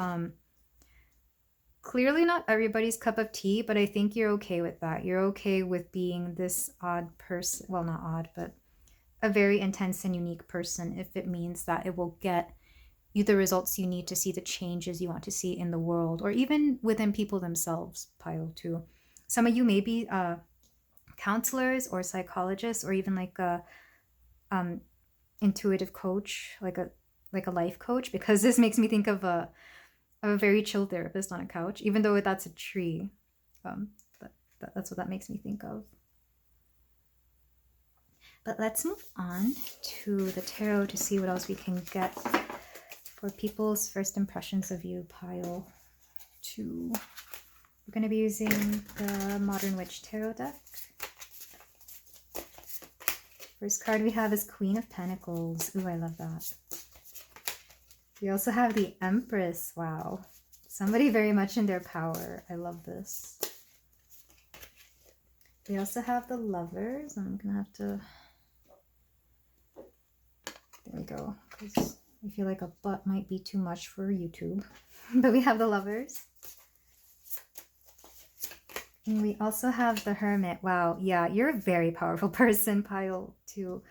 clearly not everybody's cup of tea, but I think you're okay with that. You're okay with being this odd person. Well, not odd, but a very intense and unique person if it means that it will get you the results you need to see the changes you want to see in the world or even within people themselves, pile too. Some of you may be counselors or psychologists or even like a intuitive coach, like a life coach, because this makes me think of a very chill therapist on a couch, even though that's a tree. But that's what that makes me think of. But let's move on to the tarot to see what else we can get for people's first impressions of you, pile 2. We're going to be using the Modern Witch Tarot deck. First card we have is Queen of Pentacles. Ooh, I love that. We also have the Empress. Wow. Somebody very much in their power. I love this. We also have the Lovers. I'm going to have to... There we go. Because I feel like a butt might be too much for YouTube. But we have the Lovers. And we also have the Hermit. Wow. Yeah, you're a very powerful person, pile 2.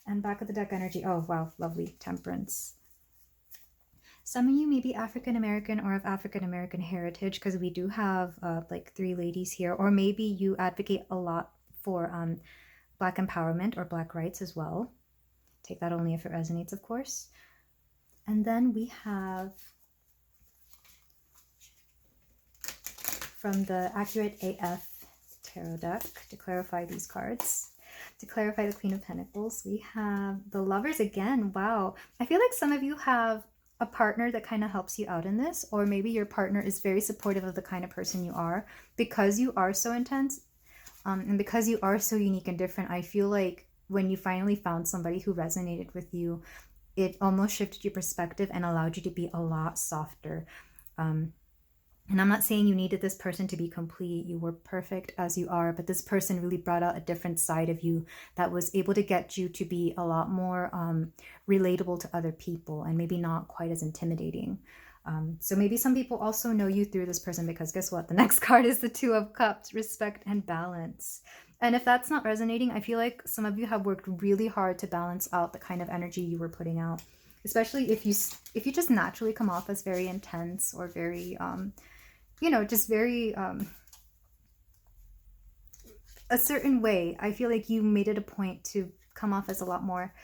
And back of the deck energy. Oh, wow. Lovely. Temperance. Some of you may be African American or of African American heritage because we do have like 3 ladies here. Or maybe you advocate a lot for Black empowerment or Black rights as well. Take that only if it resonates, of course. And then we have from the Accurate AF Tarot deck to clarify these cards. To clarify the Queen of Pentacles, we have the Lovers again. Wow. I feel like some of you have a partner that kind of helps you out in this, or maybe your partner is very supportive of the kind of person you are because you are so intense and because you are so unique and different. I feel like when you finally found somebody who resonated with you, it almost shifted your perspective and allowed you to be a lot softer. And I'm not saying you needed this person to be complete. You were perfect as you are, but this person really brought out a different side of you that was able to get you to be a lot more relatable to other people and maybe not quite as intimidating. So maybe some people also know you through this person because guess what? The next card is the 2 of Cups, respect and balance. And if that's not resonating, I feel like some of you have worked really hard to balance out the kind of energy you were putting out, especially if you just naturally come off as very intense or very just very a certain way. I feel like you made it a point to come off as a lot more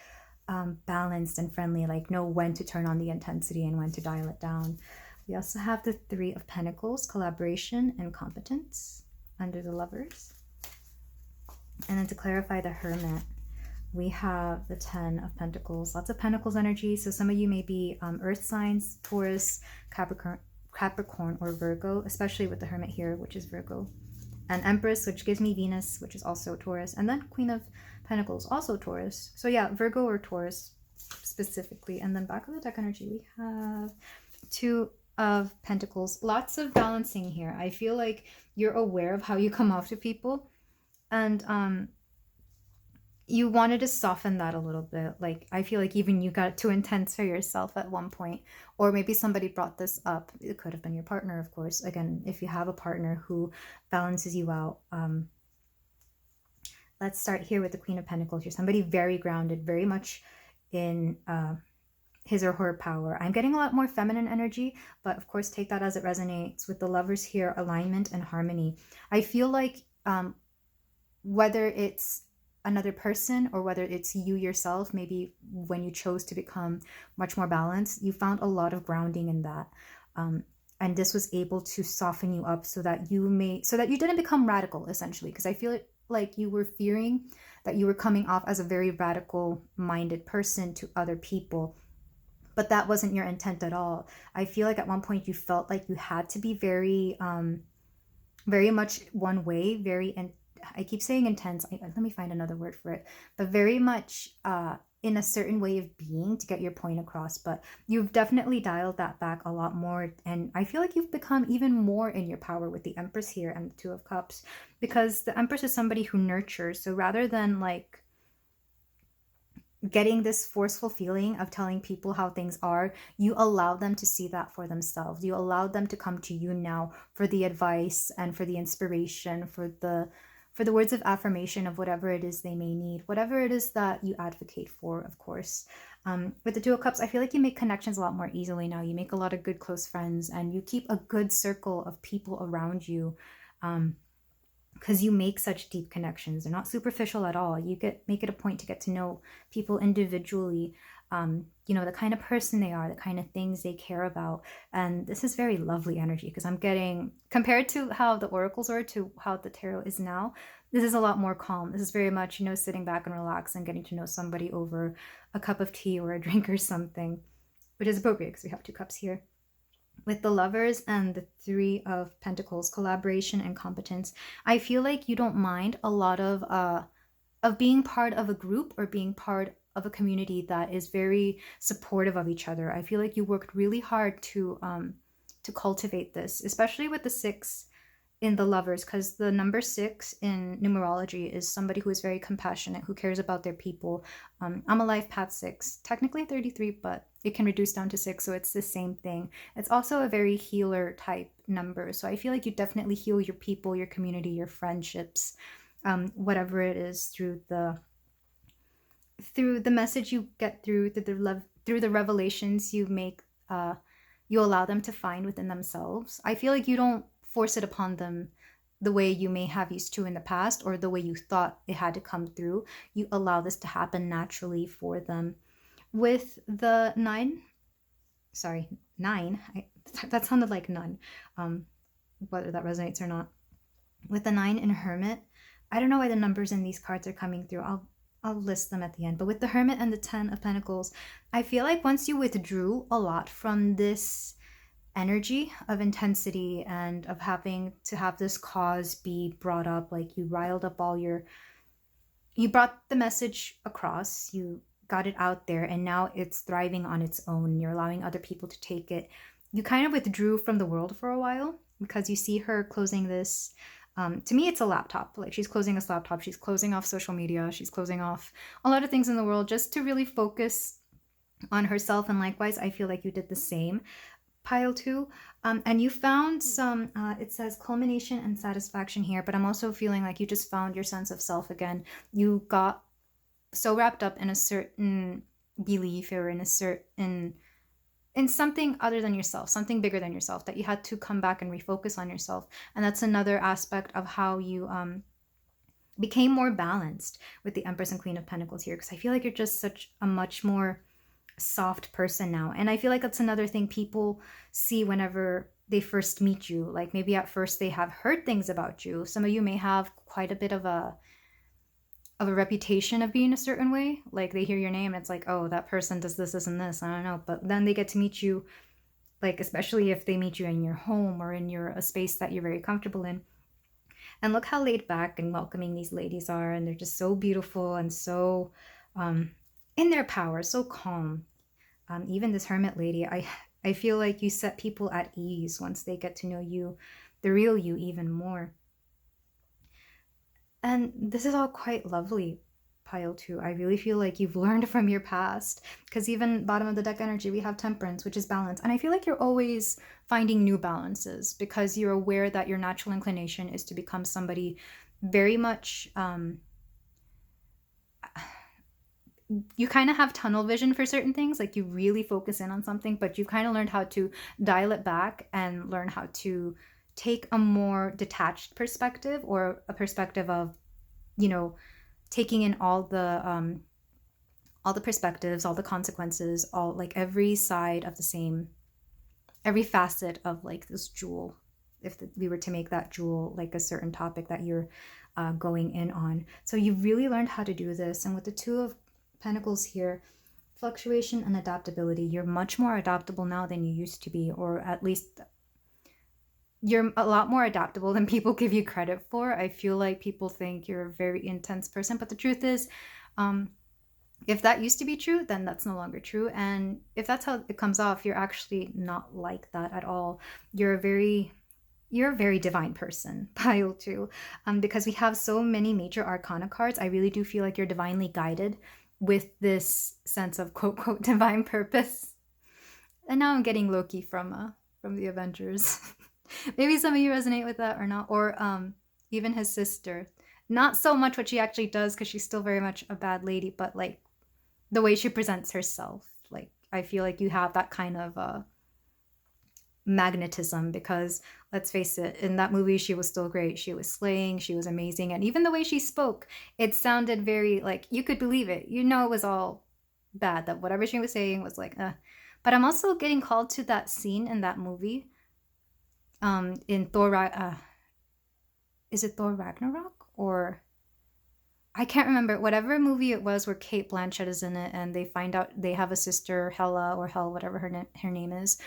balanced and friendly, like know when to turn on the intensity and when to dial it down. We also have the 3 of Pentacles, collaboration and competence under the Lovers. And then to clarify the Hermit, we have the 10 of Pentacles, lots of Pentacles energy. So some of you may be earth signs, Taurus, Capricorn or Virgo, especially with the Hermit here, which is Virgo. And Empress, which gives me Venus, which is also Taurus. And then Queen of Pentacles, also Taurus. So yeah, Virgo or Taurus specifically. And then back of the deck energy, we have Two of Pentacles. Lots of balancing here. I feel like you're aware of how you come off to people. And you wanted to soften that a little bit. Like, I feel like even you got too intense for yourself at one point. Or maybe somebody brought this up. It could have been your partner, of course. Again, if you have a partner who balances you out. Let's start here with the Queen of Pentacles. You're somebody very grounded, very much in his or her power. I'm getting a lot more feminine energy, but of course take that as it resonates. With the Lovers here, alignment and harmony. I feel like whether it's another person or whether it's you yourself, maybe when you chose to become much more balanced, you found a lot of grounding in that. And this was able to soften you up so that you didn't become radical, essentially. Because I feel like you were fearing that you were coming off as a very radical minded person to other people. But that wasn't your intent at all. I feel like at one point you felt like you had to be very, very much one way, I keep saying intense. Let me find another word for it. But very much in a certain way of being to get your point across. But you've definitely dialed that back a lot more. And I feel like you've become even more in your power with the Empress here and the Two of Cups. Because the Empress is somebody who nurtures. So rather than like getting this forceful feeling of telling people how things are, you allow them to see that for themselves. You allow them to come to you now for the advice and for the inspiration, for the words of affirmation of whatever it is they may need, whatever it is that you advocate for, of course. With the Two of Cups, I feel like you make connections a lot more easily now. You make a lot of good close friends and you keep a good circle of people around you because you make such deep connections. They're not superficial at all. You make it a point to get to know people individually, the kind of person they are, the kind of things they care about. And this is very lovely energy because I'm getting, compared to how the oracles are to how the tarot is now, this is a lot more calm. This is very much, sitting back and relax and getting to know somebody over a cup of tea or a drink or something, which is appropriate because we have two cups here. With the Lovers and the Three of Pentacles, collaboration and competence, I feel like you don't mind a lot of being part of a group or being part of a community that is very supportive of each other. I feel like you worked really hard to cultivate this, especially with the 6 in the Lovers, because the number 6 in numerology is somebody who is very compassionate, who cares about their people. I'm a life path 6, technically 33, but it can reduce down to 6, so it's the same thing. It's also a very healer type number, so I feel like you definitely heal your people, your community, your friendships, whatever it is, through the message you get through the revelations you make, you allow them to find within themselves. I feel like you don't force it upon them the way you may have used to in the past or the way you thought it had to come through. You allow this to happen naturally for them. With the 9, that sounded like none, whether that resonates or not. With the 9 in Hermit, I don't know why the numbers in these cards are coming through. I'll list them at the end. But with the Hermit and the 10 of Pentacles, I feel like once you withdrew a lot from this energy of intensity and of having to have this cause be brought up, like you riled up you brought the message across, you got it out there, and now it's thriving on its own. You're allowing other people to take it. You kind of withdrew from the world for a while because you see her closing this. To me, it's a laptop. Like, she's closing this laptop. She's closing off social media. She's closing off a lot of things in the world just to really focus on herself. And likewise, I feel like you did the same. Pile 2, and you found some, it says culmination and satisfaction here, but I'm also feeling like you just found your sense of self again. You got so wrapped up in a certain belief or in something other than yourself, something bigger than yourself, that you had to come back and refocus on yourself. And that's another aspect of how you became more balanced with the Empress and Queen of Pentacles here, because I feel like you're just such a much more soft person now. And I feel like that's another thing people see whenever they first meet you. Like, maybe at first they have heard things about you. Some of you may have quite a bit of a reputation of being a certain way. Like, they hear your name and it's like, oh, that person does this and this. I don't know. But then they get to meet you like especially if they meet you in your home or in a space that you're very comfortable in. And look how laid back and welcoming these ladies are, and they're just so beautiful and so um, in their power, so calm. Even this hermit lady, I feel like you set people at ease once they get to know you, the real you, even more. And this is all quite lovely, pile two. I really feel like you've learned from your past, because even bottom of the deck energy, we have temperance, which is balance. And I feel like you're always finding new balances because you're aware that your natural inclination is to become somebody very much, you kind of have tunnel vision for certain things. Like you really focus in on something, but you've kind of learned how to dial it back and learn how to take a more detached perspective, or a perspective of, you know, taking in all the perspectives, all the consequences, all like every side of the same, every facet of like this jewel. If we were to make that jewel like a certain topic that you're going in on. So you really learned how to do this. And with the Two of Pentacles here, fluctuation and adaptability, you're much more adaptable now than you used to be, or at least you're a lot more adaptable than people give you credit for. I feel like people think you're a very intense person, but the truth is, if that used to be true, then that's no longer true. And if that's how it comes off, you're actually not like that at all. You're a very divine person, pile two. Because we have so many major arcana cards, I really do feel like you're divinely guided with this sense of quote quote divine purpose. And now I'm getting Loki from the Avengers. Maybe some of you resonate with that or not, or even his sister. Not so much what she actually does, because she's still very much a bad lady, but like the way she presents herself. Like I feel like you have that kind of magnetism, because let's face it, in that movie she was still great. She was slaying, she was amazing, and even the way she spoke, it sounded very like you could believe it. You know, it was all bad, that whatever she was saying was like But I'm also getting called to that scene in that movie, in Thor, is it Thor Ragnarok, or I can't remember, whatever movie it was where Kate Blanchett is in it, and they find out they have a sister, Hela, or Hel, whatever her name is.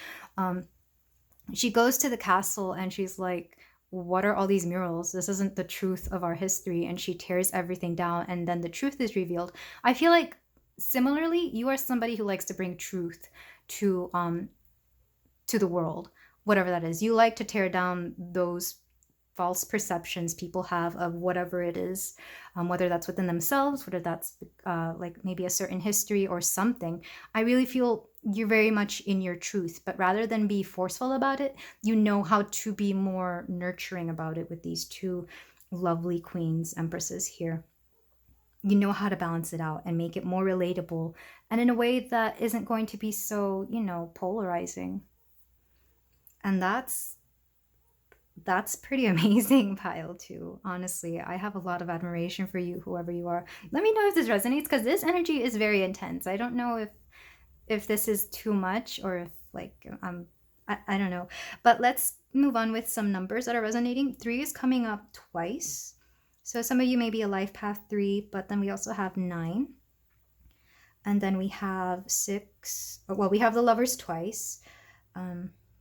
She goes to the castle and she's like, what are all these murals? This isn't the truth of our history. And she tears everything down, and then the truth is revealed. I feel like similarly, you are somebody who likes to bring truth to the world, whatever that is. You like to tear down those false perceptions people have of whatever it is, whether that's within themselves, whether that's like maybe a certain history or something. I really feel you're very much in your truth, but rather than be forceful about it, you know how to be more nurturing about it with these two lovely queens, empresses here. You know how to balance it out and make it more relatable, and in a way that isn't going to be so, polarizing. And that's pretty amazing, pile two. Honestly, I have a lot of admiration for you, whoever you are. Let me know if this resonates, because this energy is very intense. I don't know if this is too much, or if like I don't know. But let's move on with some numbers that are resonating. 3 is coming up twice. So some of you may be a life path 3, but then we also have 9. And then we have 6. Well, we have the Lovers twice.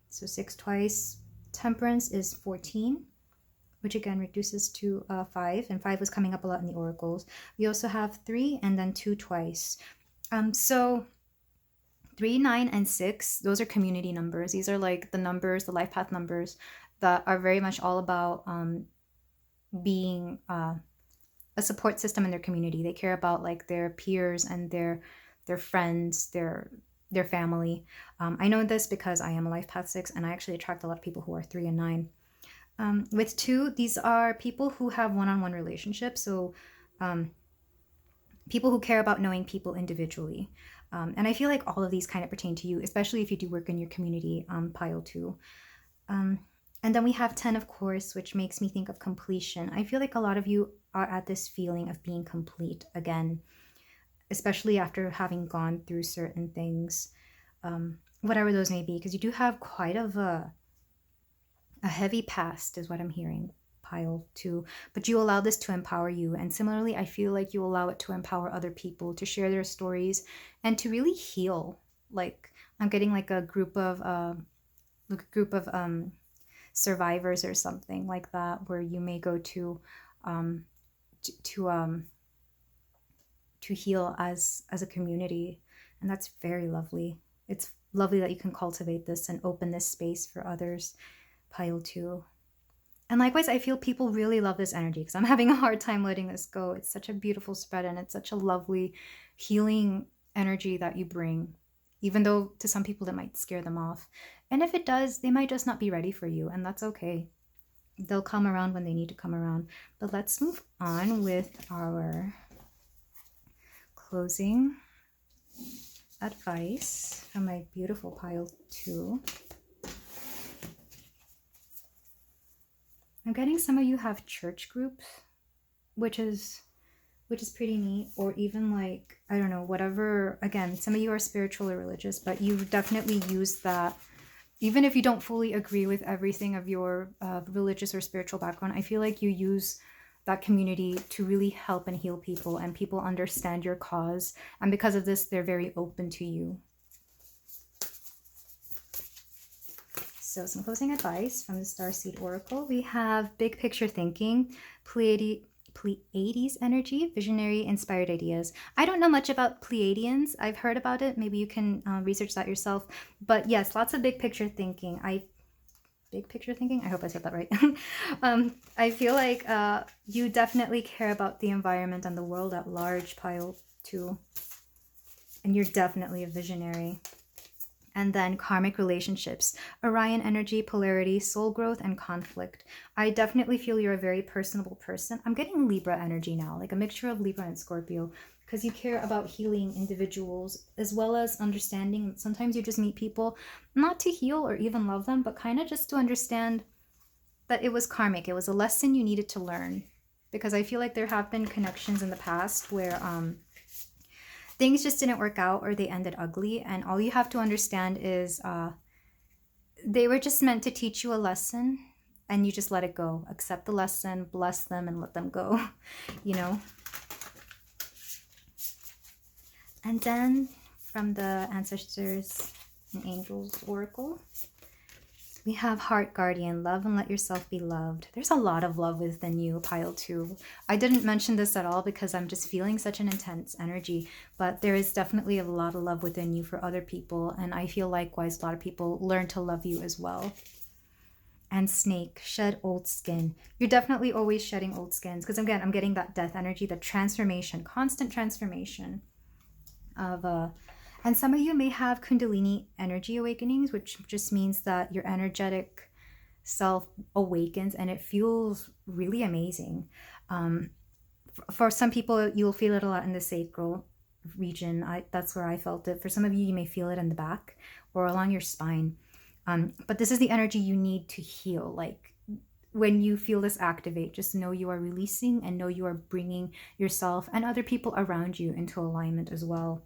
So 6 twice. Temperance is 14, which again reduces to 5, and 5 was coming up a lot in the oracles. We also have 3 and then 2 twice. So 3, 9, and 6, those are community numbers. These are like the numbers, the life path numbers, that are very much all about being a support system in their community. They care about like their peers and their friends, their family. I know this because I am a life path 6, and I actually attract a lot of people who are 3 and 9. With 2, these are people who have one-on-one relationships. So people who care about knowing people individually. And I feel like all of these kind of pertain to you, especially if you do work in your community, pile 2. And then we have 10, of course, which makes me think of completion. I feel like a lot of you are at this feeling of being complete again, especially after having gone through certain things, whatever those may be, because you do have quite of a heavy past is what I'm hearing, pile 2. But you allow this to empower you. And similarly, I feel like you allow it to empower other people to share their stories and to really heal. Like I'm getting like a group of like a group of survivors or something like that, where you may go to um, to to heal as a community, and that's very lovely. It's lovely that you can cultivate this and open this space for others, pile 2. And likewise, I feel people really love this energy because I'm having a hard time letting this go. It's such a beautiful spread, and it's such a lovely healing energy that you bring, even though to some people that might scare them off. And if it does, they might just not be ready for you, and that's okay. They'll come around when they need to come around. But let's move on with our closing advice from my beautiful pile 2. I'm getting some of you have church groups, which is pretty neat, or even like, I don't know, whatever. Again, some of you are spiritual or religious, but you definitely use that. Even if you don't fully agree with everything of your religious or spiritual background, I feel like you use that community to really help and heal people, and people understand your cause. And because of this, they're very open to you. So some closing advice from the Starseed Oracle. We have big picture thinking, Pleiades energy, visionary, inspired ideas. I don't know much about Pleiadians. I've heard about it. Maybe you can research that yourself. But yes, lots of big picture thinking. Big picture thinking? I hope I said that right. I feel like you definitely care about the environment and the world at large, pile 2. And you're definitely a visionary. And then karmic relationships, Orion energy, polarity, soul growth, and conflict. I definitely feel you're a very personable person. I'm getting Libra energy now, like a mixture of Libra and Scorpio, because you care about healing individuals as well as understanding. Sometimes you just meet people not to heal or even love them, but kind of just to understand that it was karmic. It was a lesson you needed to learn, because I feel like there have been connections in the past where things just didn't work out, or they ended ugly, and all you have to understand is they were just meant to teach you a lesson, and you just let it go. Accept the lesson, bless them, and let them go, you know? And then from the Ancestors and Angels Oracle, we have Heart Guardian, love and let yourself be loved. There's a lot of love within you, pile 2. I didn't mention this at all because I'm just feeling such an intense energy, but there is definitely a lot of love within you for other people, and I feel likewise a lot of people learn to love you as well. And Snake, shed old skin. You're definitely always shedding old skins, because again, I'm getting that death energy, the transformation, constant transformation of and some of you may have Kundalini energy awakenings, which just means that your energetic self awakens, and it feels really amazing. For some people, you'll feel it a lot in the sacral region. That's where I felt it. For some of you, you may feel it in the back or along your spine. But this is the energy you need to heal. Like when you feel this activate, just know you are releasing, and know you are bringing yourself and other people around you into alignment as well.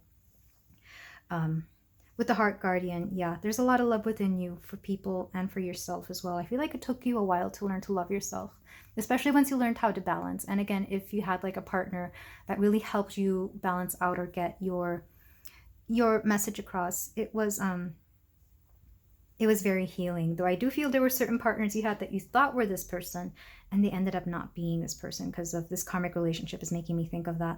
With the Heart Guardian, yeah, there's a lot of love within you for people and for yourself as well. I feel like it took you a while to learn to love yourself, especially once you learned how to balance. And again, if you had like a partner that really helped you balance out or get your message across, it was very healing. Though I do feel there were certain partners you had that you thought were this person, and they ended up not being this person because of this karmic relationship is making me think of that.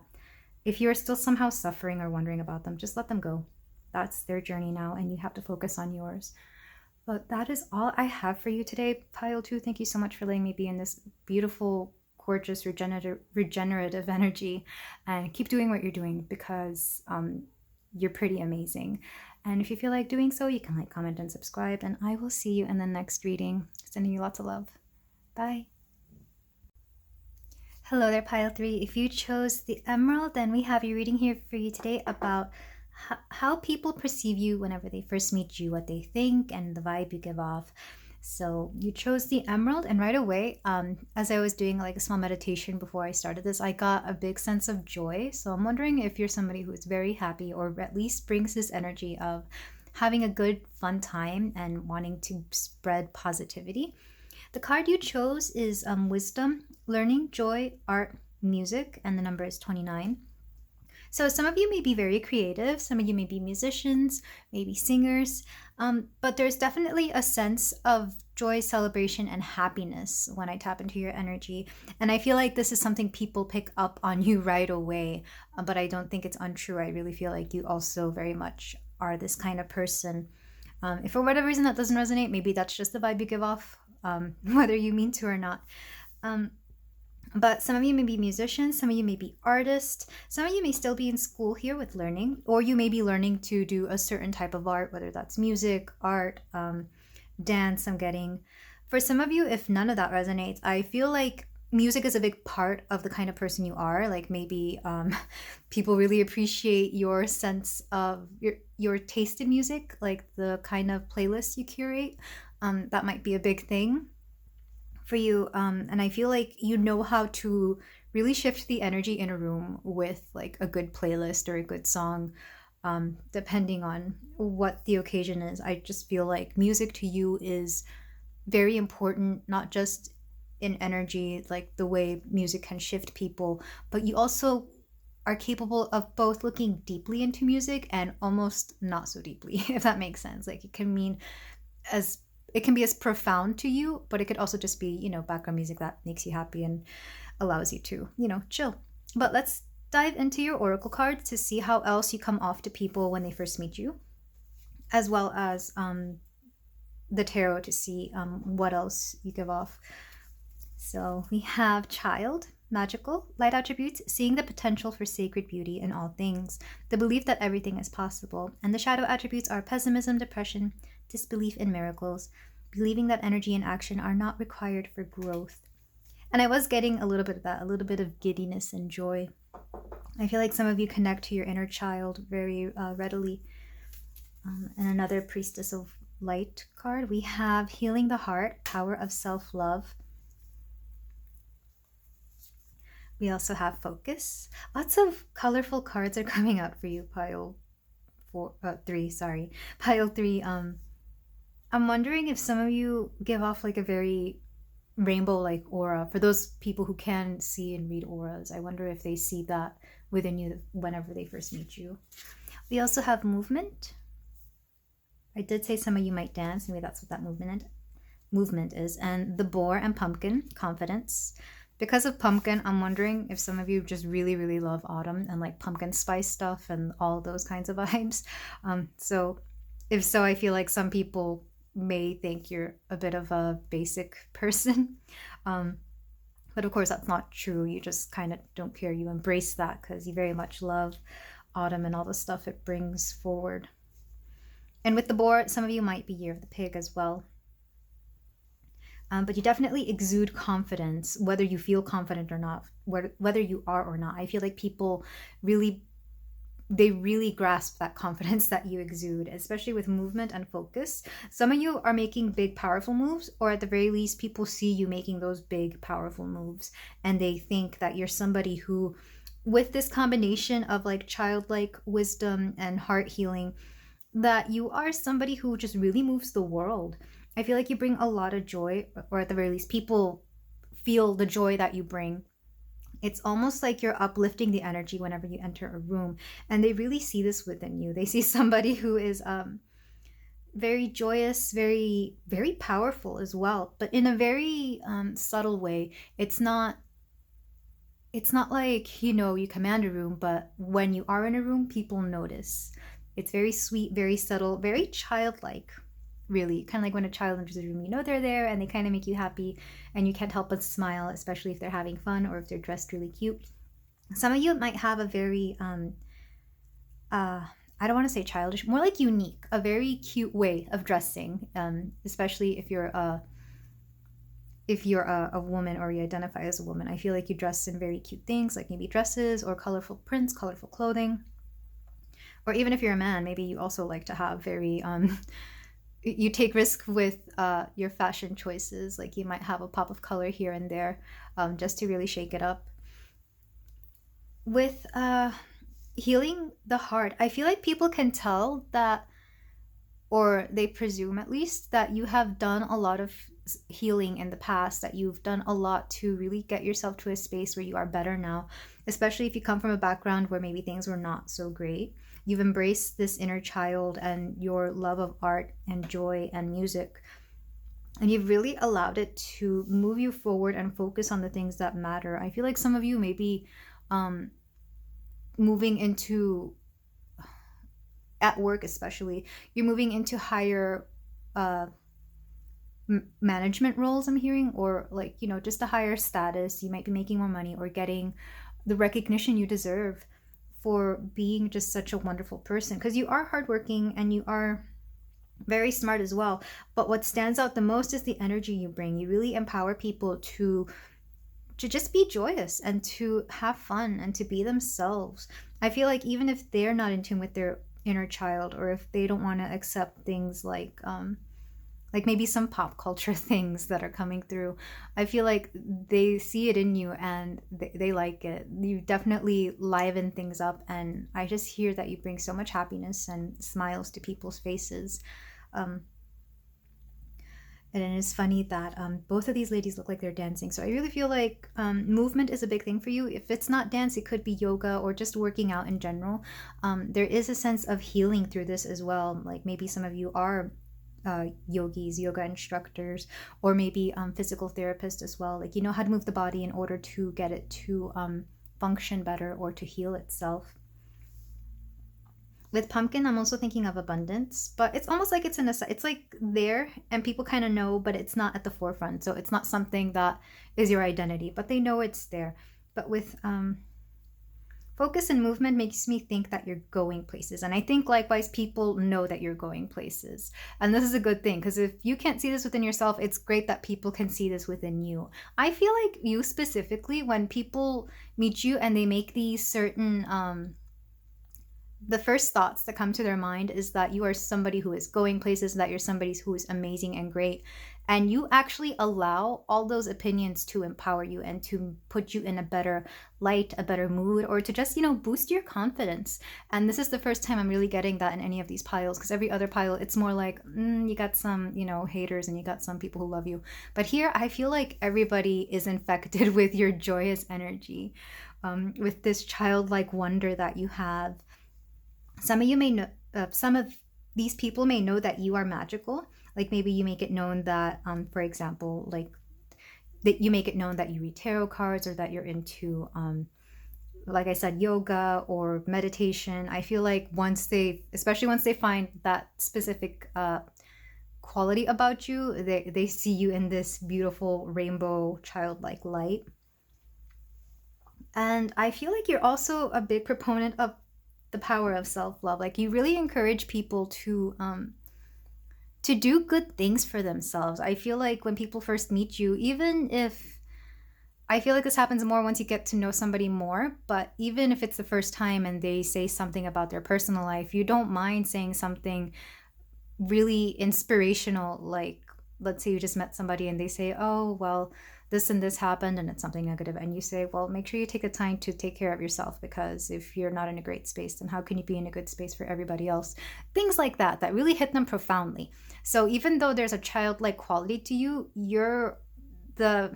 If you're still somehow suffering or wondering about them, just let them go. That's their journey now, and you have to focus on yours. But that is all I have for you today, pile 2. Thank you so much for letting me be in this beautiful, gorgeous, regenerative energy, and keep doing what you're doing, because you're pretty amazing. And if you feel like doing so, you can like, comment, and subscribe, and I will see you in the next reading. Sending you lots of love. Bye. Hello there, pile 3. If you chose the emerald, then we have your reading here for you today about how people perceive you whenever they first meet you, what they think, and the vibe you give off. So you chose the emerald, and right away, as I was doing like a small meditation before I started this, I got a big sense of joy. So I'm wondering if you're somebody who is very happy, or at least brings this energy of having a good, fun time and wanting to spread positivity. The card you chose is wisdom, learning, joy, art, music, and the number is 29. So some of you may be very creative, some of you may be musicians, maybe singers, but there's definitely a sense of joy, celebration, and happiness when I tap into your energy. And I feel like this is something people pick up on you right away, but I don't think it's untrue. I really feel like you also very much are this kind of person. If for whatever reason that doesn't resonate, maybe that's just the vibe you give off, whether you mean to or not. But some of you may be musicians, some of you may be artists, some of you may still be in school here with learning, or you may be learning to do a certain type of art, whether that's music, art, dance, I'm getting. For some of you, if none of that resonates, I feel like music is a big part of the kind of person you are. Like maybe people really appreciate your sense of your taste in music, like the kind of playlist you curate. That might be a big thing for you, and I feel like you know how to really shift the energy in a room with like a good playlist or a good song, depending on what the occasion is. I just feel like music to you is very important, not just in energy, like the way music can shift people, but you also are capable of both looking deeply into music and almost not so deeply, if that makes sense. Like it can be as profound to you, but it could also just be, background music that makes you happy and allows you to, chill. But let's dive into your oracle cards to see how else you come off to people when they first meet you, as well as the tarot to see what else you give off. So we have child, magical, light attributes, seeing the potential for sacred beauty in all things, the belief that everything is possible. And the shadow attributes are pessimism, depression, disbelief in miracles, believing that energy and action are not required for growth. And I was getting a little bit of that, a little bit of giddiness and joy. I feel like some of you connect to your inner child very readily. And another priestess of light card, we have healing the heart, power of self-love. We also have focus. Lots of colorful cards are coming out for you, pile 3. Pile 3. I'm wondering if some of you give off like a very rainbow-like aura. For those people who can see and read auras, I wonder if they see that within you whenever they first meet you. We also have movement. I did say some of you might dance. Maybe that's what that movement is. And the boar and pumpkin, confidence. Because of pumpkin, I'm wondering if some of you just really, really love autumn and like pumpkin spice stuff and all those kinds of vibes. So if so, I feel like some people may think you're a bit of a basic person. But of course, that's not true. You just kind of don't care. You embrace that because you very much love autumn and all the stuff it brings forward. And with the boar, some of you might be year of the pig as well. But you definitely exude confidence, whether you feel confident or not, whether you are or not. I feel like people really grasp that confidence that you exude, especially with movement and focus. Some of you are making big, powerful moves, or at the very least, people see you making those big, powerful moves, and they think that you're somebody who, with this combination of like childlike wisdom and heart healing, that you are somebody who just really moves the world. I feel like you bring a lot of joy, or at the very least, people feel the joy that you bring. It's almost like you're uplifting the energy whenever you enter a room, and they really see this within you. They see somebody who is very joyous, very, very powerful as well, but in a very subtle way. It's not like, you command a room, but when you are in a room, people notice. It's very sweet, very subtle, very childlike. Really, kind of like when a child enters the room, they're there and they kind of make you happy and you can't help but smile, especially if they're having fun or if they're dressed really cute. Some of you might have a very I don't want to say childish, more like unique, a very cute way of dressing, especially if you're a woman or you identify as a woman. I feel like you dress in very cute things, like maybe dresses or colorful prints, colorful clothing. Or even if you're a man, maybe you also like to have very you take risk with your fashion choices. Like you might have a pop of color here and there, just to really shake it up. With healing the heart, I feel like people can tell that, or they presume at least, that you have done a lot of healing in the past, that you've done a lot to really get yourself to a space where you are better now, especially if you come from a background where maybe things were not so great. You've embraced this inner child and your love of art and joy and music, and you've really allowed it to move you forward and focus on the things that matter. I feel like some of you may be moving into, at work especially, you're moving into higher management roles, I'm hearing, or like, you know, just a higher status. You might be making more money or getting the recognition you deserve for being just such a wonderful person, because you are hardworking and you are very smart as well. But what stands out the most is the energy you bring. You really empower people to just be joyous and to have fun and to be themselves. I feel like even if they're not in tune with their inner child, or if they don't want to accept things like maybe some pop culture things that are coming through, I feel like they see it in you and they like it. You definitely liven things up, and I just hear that you bring so much happiness and smiles to people's faces. And it's funny that both of these ladies look like they're dancing. So I really feel like movement is a big thing for you. If it's not dance, it could be yoga or just working out in general. There is a sense of healing through this as well. Like maybe some of you are yogis, yoga instructors, or maybe physical therapists as well. Like you know how to move the body in order to get it to function better or to heal itself. With pumpkin, I'm also thinking of abundance, but it's almost like it's like there and people kind of know, but it's not at the forefront. So it's not something that is your identity, but they know it's there. But with focus and movement makes me think that you're going places. And I think likewise, people know that you're going places. And this is a good thing, because if you can't see this within yourself, it's great that people can see this within you. I feel like you specifically, when people meet you and they make these certain the first thoughts that come to their mind is that you are somebody who is going places, that you're somebody who is amazing and great. And you actually allow all those opinions to empower you and to put you in a better light, a better mood, or to just, you know, boost your confidence. And this is the first time I'm really getting that in any of these piles, because every other pile, it's more like, you got some, you know, haters and you got some people who love you. But here, I feel like everybody is infected with your joyous energy, with this childlike wonder that you have. Some of you may know, some of these people may know that you are magical. Like maybe you make it known that, for example, like that you make it known that you read tarot cards, or that you're into, like I said, yoga or meditation. I feel like especially once they find that specific quality about you, they see you in this beautiful rainbow childlike light. And I feel like you're also a big proponent of the power of self-love. Like you really encourage people to do good things for themselves. I feel like when people first meet you, even if I feel like this happens more once you get to know somebody more, but even if it's the first time and they say something about their personal life, you don't mind saying something really inspirational. Like let's say you just met somebody and they say, oh well, this and this happened and it's something negative, and you say, well, make sure you take the time to take care of yourself, because if you're not in a great space, then how can you be in a good space for everybody else? Things like that really hit them profoundly. So even though there's a childlike quality to you, you're the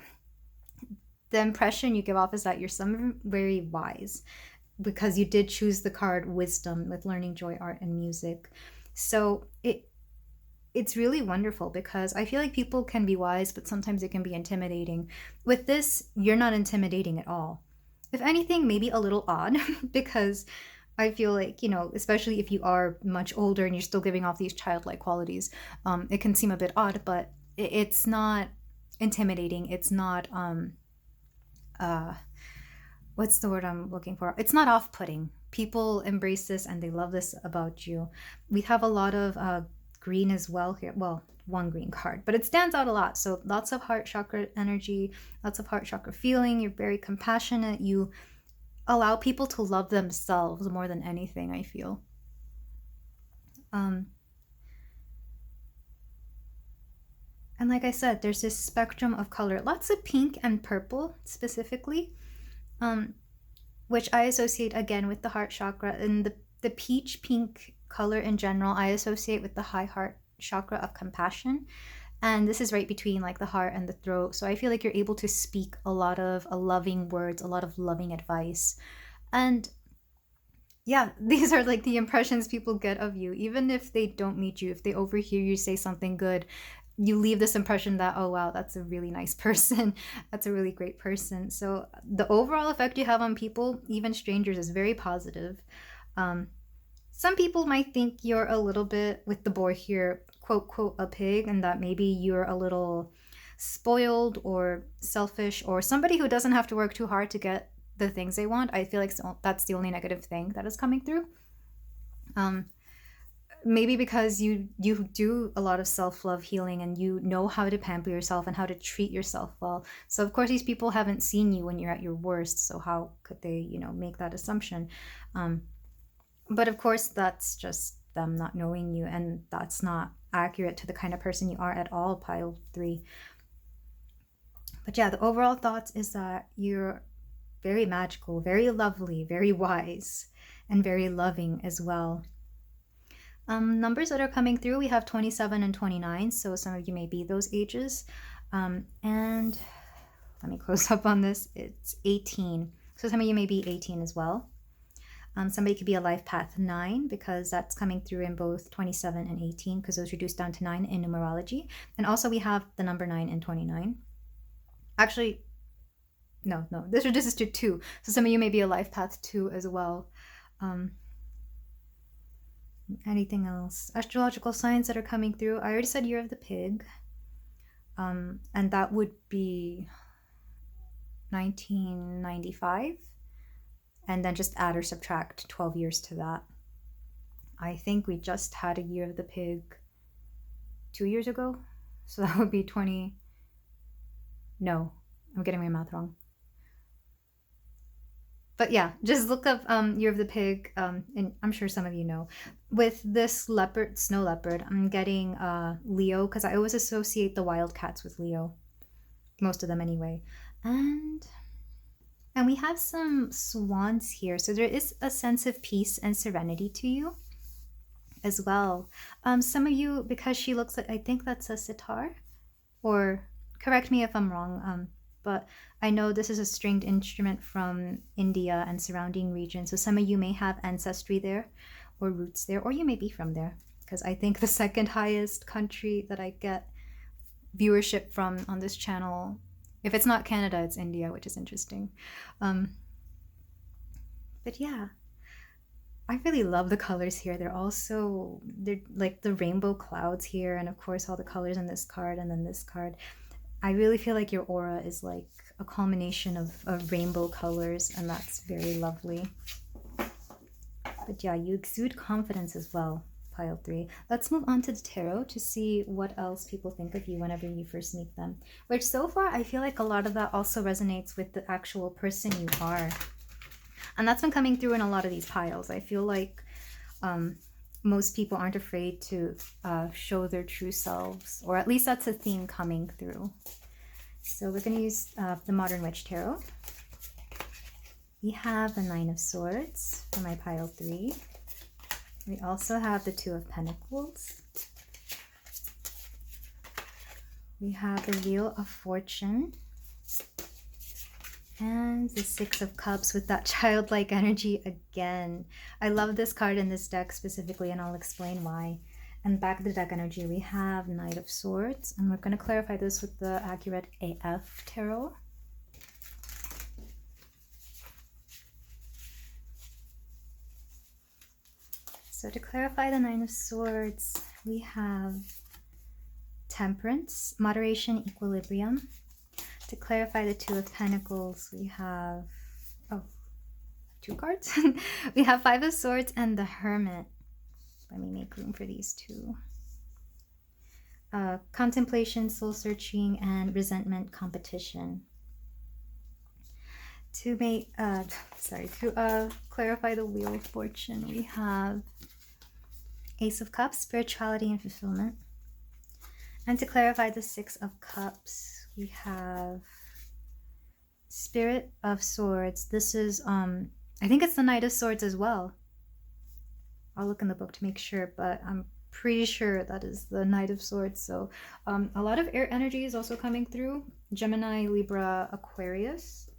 impression you give off is that you're someone very wise, because you did choose the card wisdom with learning joy, art, and music. So it's really wonderful, because I feel like people can be wise, but sometimes it can be intimidating. With this, you're not intimidating at all. If anything, maybe a little odd, because I feel like, you know, especially if you are much older and you're still giving off these childlike qualities, it can seem a bit odd, but it's not intimidating. It's not, what's the word I'm looking for? It's not off-putting. People embrace this and they love this about you. We have a lot of green as well here. Well, one green card, but it stands out a lot. So lots of heart chakra energy, lots of heart chakra feeling. You're very compassionate. You allow people to love themselves more than anything, I feel. And like I said, there's this spectrum of color, lots of pink and purple specifically, which I associate again with the heart chakra, and the peach pink color in general I associate with the high heart chakra of compassion. And this is right between like the heart and the throat. So I feel like you're able to speak a lot of loving words, a lot of loving advice. And yeah, these are like the impressions people get of you. Even if they don't meet you, if they overhear you say something good, you leave this impression that, oh wow, that's a really nice person. That's a really great person. So the overall effect you have on people, even strangers, is very positive. Um, some people might think you're a little bit, with the boy here, quote, quote, a pig, and that maybe you're a little spoiled or selfish or somebody who doesn't have to work too hard to get the things they want. I feel like that's the only negative thing that is coming through. Maybe because you do a lot of self-love healing and you know how to pamper yourself and how to treat yourself well. So of course these people haven't seen you when you're at your worst, so how could they make that assumption? But of course that's just them not knowing you, and that's not accurate to the kind of person you are at all, pile 3. But yeah, the overall thoughts is that you're very magical, very lovely, very wise, and very loving as well. Numbers that are coming through, we have 27 and 29, so some of you may be those ages. And let me close up on this. It's 18, so some of you may be 18 as well. Somebody could be a life path 9, because that's coming through in both 27 and 18, because those reduce down to 9 in numerology. And also we have the number 9 and 29. Actually, no, this reduces to 2, so some of you may be a life path 2 as well. Anything else? Astrological signs that are coming through. I already said year of the pig. And that would be 1995. And then just add or subtract 12 years to that. I think we just had a year of the pig 2 years ago. So that would be 20. No, I'm getting my math wrong. But yeah, just look up Year of the Pig, and I'm sure some of you know. With this leopard, snow leopard, I'm getting Leo, because I always associate the wild cats with Leo. Most of them anyway. And we have some swans here. So there is a sense of peace and serenity to you as well. Some of you, because she looks like, I think that's a sitar, or correct me if I'm wrong, but I know this is a stringed instrument from India and surrounding regions. So some of you may have ancestry there or roots there, or you may be from there, because I think the second highest country that I get viewership from on this channel, if it's not Canada, it's India, which is interesting. But yeah, I really love the colors here. They're like the rainbow clouds here, and of course all the colors in this card and then this card. I really feel like your aura is like a culmination of rainbow colors, and that's very lovely. But yeah, you exude confidence as well, pile 3. Let's move on to the tarot to see what else people think of you whenever you first meet them. Which so far, I feel like a lot of that also resonates with the actual person you are. And that's been coming through in a lot of these piles. I feel like most people aren't afraid to show their true selves, or at least that's a theme coming through. So we're going to use the Modern Witch Tarot. We have the 9 of Swords for my pile 3. We also have the 2 of Pentacles. We have the Wheel of Fortune. And the 6 of Cups with that childlike energy again. I love this card in this deck specifically, and I'll explain why. And back of the deck energy, we have Knight of Swords. And we're going to clarify this with the Accurate AF Tarot. So to clarify the 9 of Swords, we have Temperance, Moderation, Equilibrium. To clarify the 2 of Pentacles, we have, 2 cards. We have 5 of Swords and the Hermit. Let me make room for these 2. Contemplation, soul searching, and resentment, competition. To make, clarify the Wheel of Fortune, we have Ace of Cups, spirituality and fulfillment. And to clarify the 6 of Cups, we have Spirit of Swords. This is, I think it's the Knight of Swords as well. I'll look in the book to make sure, but I'm pretty sure that is the Knight of Swords. So a lot of air energy is also coming through. Gemini, Libra, Aquarius,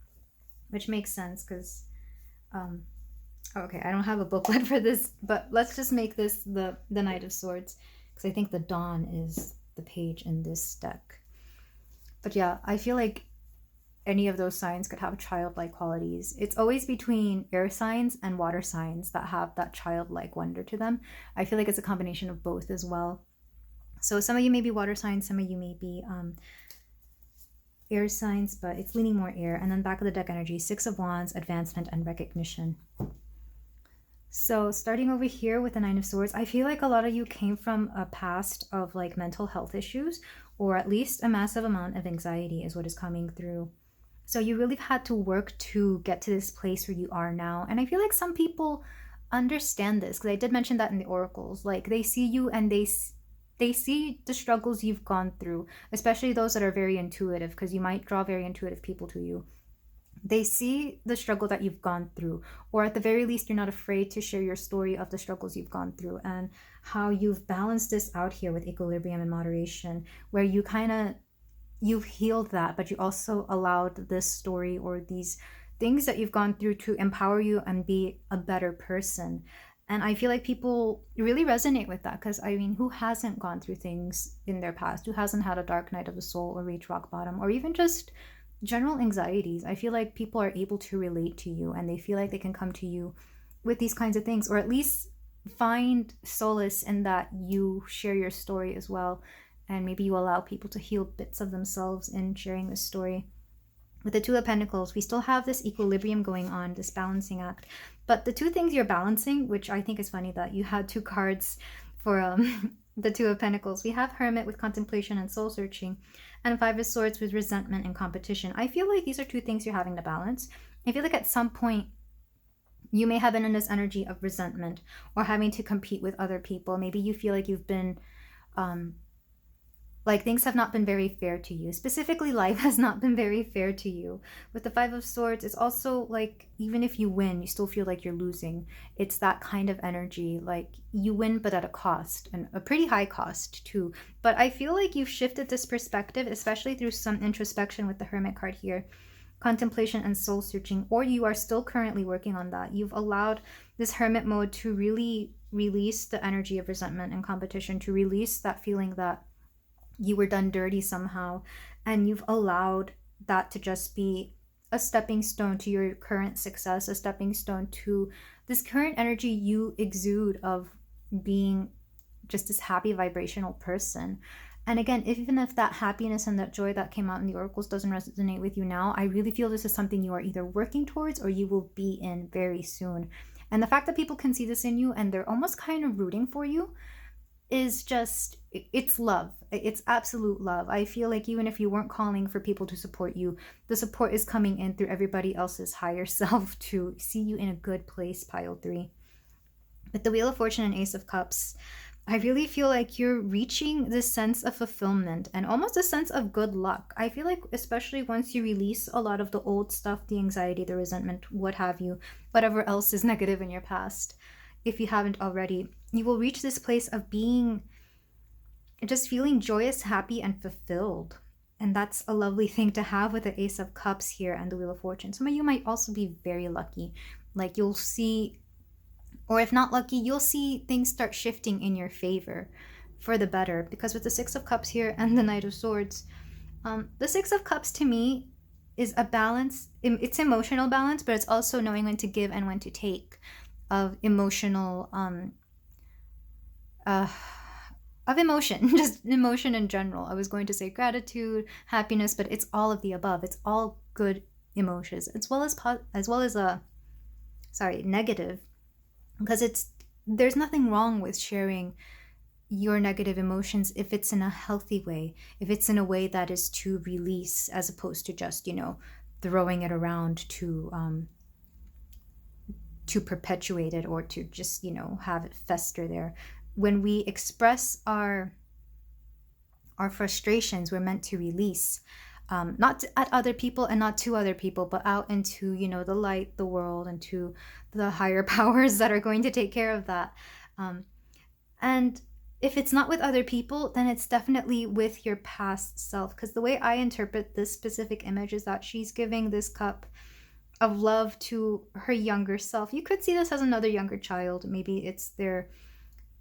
which makes sense because, okay, I don't have a booklet for this, but let's just make this the Knight of Swords because I think the Dawn is the page in this deck. But yeah, I feel like any of those signs could have childlike qualities. It's always between air signs and water signs that have that childlike wonder to them. I feel like it's a combination of both as well. So some of you may be water signs, some of you may be air signs, but it's leaning more air. And then back of the deck energy, Six of Wands, advancement and recognition. So starting over here with the Nine of Swords, I feel like a lot of you came from a past of like mental health issues, or at least a massive amount of anxiety is what is coming through. So you really had to work to get to this place where you are now. And I feel like some people understand this because I did mention that in the oracles. Like they see you and they see the struggles you've gone through, especially those that are very intuitive, because you might draw very intuitive people to you. They see the struggle that you've gone through, or at the very least, you're not afraid to share your story of the struggles you've gone through and how you've balanced this out here with equilibrium and moderation, where you've healed that, but you also allowed this story or these things that you've gone through to empower you and be a better person. And I feel like people really resonate with that because, I mean, who hasn't gone through things in their past? Who hasn't had a dark night of the soul or reach rock bottom or even just general anxieties? I feel like people are able to relate to you and they feel like they can come to you with these kinds of things, or at least find solace in that you share your story as well. And maybe you allow people to heal bits of themselves in sharing this story. With the Two of Pentacles, we still have this equilibrium going on, this balancing act. But the two things you're balancing, which I think is funny that you had two cards for the Two of Pentacles. We have Hermit with contemplation and soul searching, and Five of Swords with resentment and competition. I feel like these are two things you're having to balance. I feel like at some point, you may have been in this energy of resentment or having to compete with other people. Maybe you feel like you've been... like things have not been very fair to you. Specifically, life has not been very fair to you. With the Five of Swords, it's also like, even if you win, you still feel like you're losing. It's that kind of energy, like you win, but at a cost, and a pretty high cost too. But I feel like you've shifted this perspective, especially through some introspection with the Hermit card here, contemplation and soul searching, or you are still currently working on that. You've allowed this Hermit mode to really release the energy of resentment and competition, to release that feeling that you were done dirty somehow, and you've allowed that to just be a stepping stone to your current success, a stepping stone to this current energy you exude of being just this happy vibrational person. And again, even if that happiness and that joy that came out in the oracles doesn't resonate with you now, I really feel this is something you are either working towards or you will be in very soon. And the fact that people can see this in you and they're almost kind of rooting for you is just, it's love. It's absolute love. I feel like even if you weren't calling for people to support you, the support is coming in through everybody else's higher self to see you in a good place, pile 3. With the Wheel of Fortune and Ace of Cups, I really feel like you're reaching this sense of fulfillment and almost a sense of good luck. I feel like especially once you release a lot of the old stuff, the anxiety, the resentment, what have you, whatever else is negative in your past, if you haven't already, you will reach this place of being, just feeling joyous, happy, and fulfilled. And that's a lovely thing to have with the Ace of Cups here and the Wheel of Fortune. Some of you might also be very lucky. Like you'll see, or if not lucky, you'll see things start shifting in your favor for the better. Because with the Six of Cups here and the Knight of Swords, the Six of Cups to me is a balance. It's emotional balance, but it's also knowing when to give and when to take of emotional of emotion, just emotion in general. I was going to say gratitude, happiness, but it's all of the above. It's all good emotions, as well as negative, because there's nothing wrong with sharing your negative emotions if it's in a healthy way, if it's in a way that is to release as opposed to just, throwing it around to perpetuate it or to just, have it fester there. When we express our frustrations, we're meant to release, not at other people and not to other people, but out into, the light, the world, and to the higher powers that are going to take care of that. And if it's not with other people, then it's definitely with your past self. Because the way I interpret this specific image is that she's giving this cup of love to her younger self. You could see this as another younger child. Maybe it's their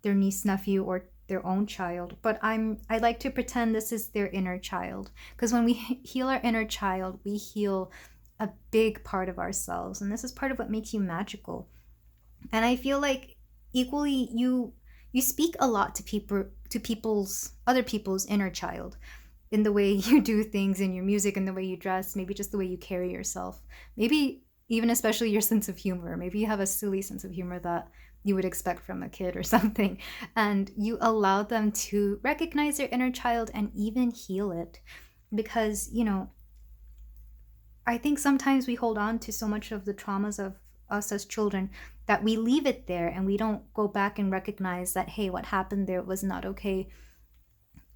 niece, nephew, or their own child. But I like to pretend this is their inner child. Because when we heal our inner child, we heal a big part of ourselves. And this is part of what makes you magical. And I feel like equally you speak a lot to people's other people's inner child, in the way you do things, in your music, in the way you dress, maybe just the way you carry yourself, maybe even especially your sense of humor. Maybe you have a silly sense of humor that you would expect from a kid or something, and you allow them to recognize their inner child and even heal it. Because I think sometimes we hold on to so much of the traumas of us as children that we leave it there, and we don't go back and recognize that, hey, what happened there was not okay.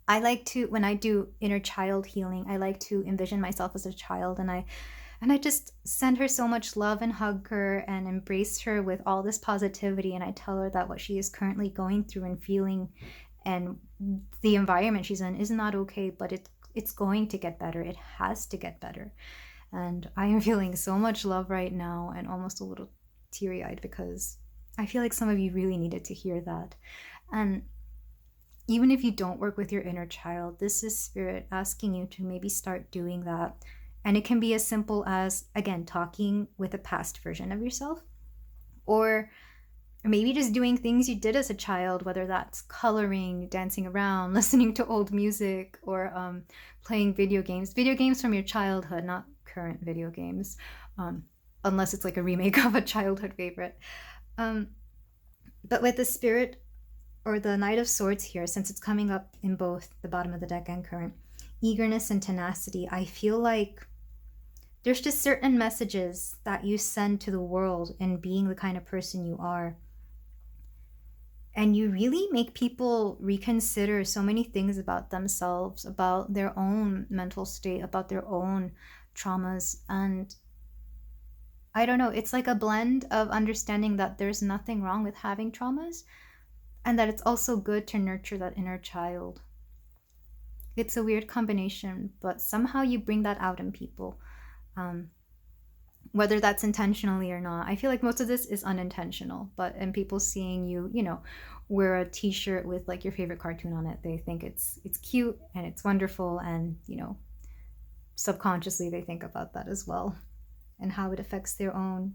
I like to, when I do inner child healing, I like to envision myself as a child, and I just send her so much love and hug her and embrace her with all this positivity, and I tell her that what she is currently going through and feeling and the environment she's in is not okay, but it's going to get better. It has to get better. And I am feeling so much love right now, and almost a little teary-eyed, because I feel like some of you really needed to hear that. And even if you don't work with your inner child, this is spirit asking you to maybe start doing that. And it can be as simple as, again, talking with a past version of yourself, or maybe just doing things you did as a child, whether that's coloring, dancing around, listening to old music, or playing video games from your childhood, not current video games, unless it's like a remake of a childhood favorite. But with the spirit, or the Knight of Swords here, since it's coming up in both the bottom of the deck and current, eagerness and tenacity, I feel like there's just certain messages that you send to the world in being the kind of person you are. And you really make people reconsider so many things about themselves, about their own mental state, about their own traumas. And I don't know, it's like a blend of understanding that there's nothing wrong with having traumas, and that it's also good to nurture that inner child. It's a weird combination, but somehow you bring that out in people. Whether that's intentionally or not. I feel like most of this is unintentional, but in people seeing you, wear a t-shirt with like your favorite cartoon on it, they think it's cute and it's wonderful, and subconsciously they think about that as well, and how it affects their own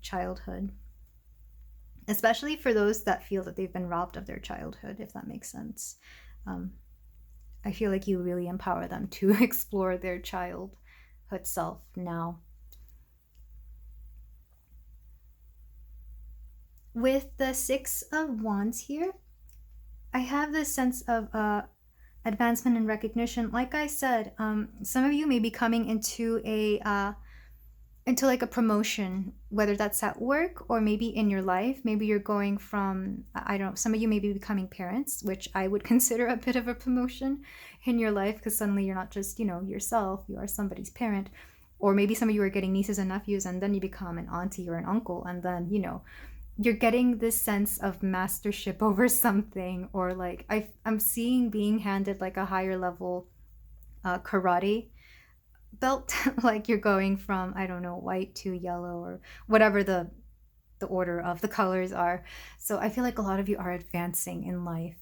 childhood. Especially for those that feel that they've been robbed of their childhood, if that makes sense. I feel like you really empower them to explore their childhood self now. With the Six of Wands here, I have this sense of advancement and recognition. Like I said, some of you may be coming into like a promotion, whether that's at work or maybe in your life. Maybe you're going from, I don't know, some of you may be becoming parents, which I would consider a bit of a promotion in your life, because suddenly you're not just, yourself, you are somebody's parent. Or maybe some of you are getting nieces and nephews, and then you become an auntie or an uncle, and then, you're getting this sense of mastership over something. Or like I'm seeing being handed like a higher level karate belt. Like you're going from, I don't know, white to yellow, or whatever the order of the colors are. So I feel like a lot of you are advancing in life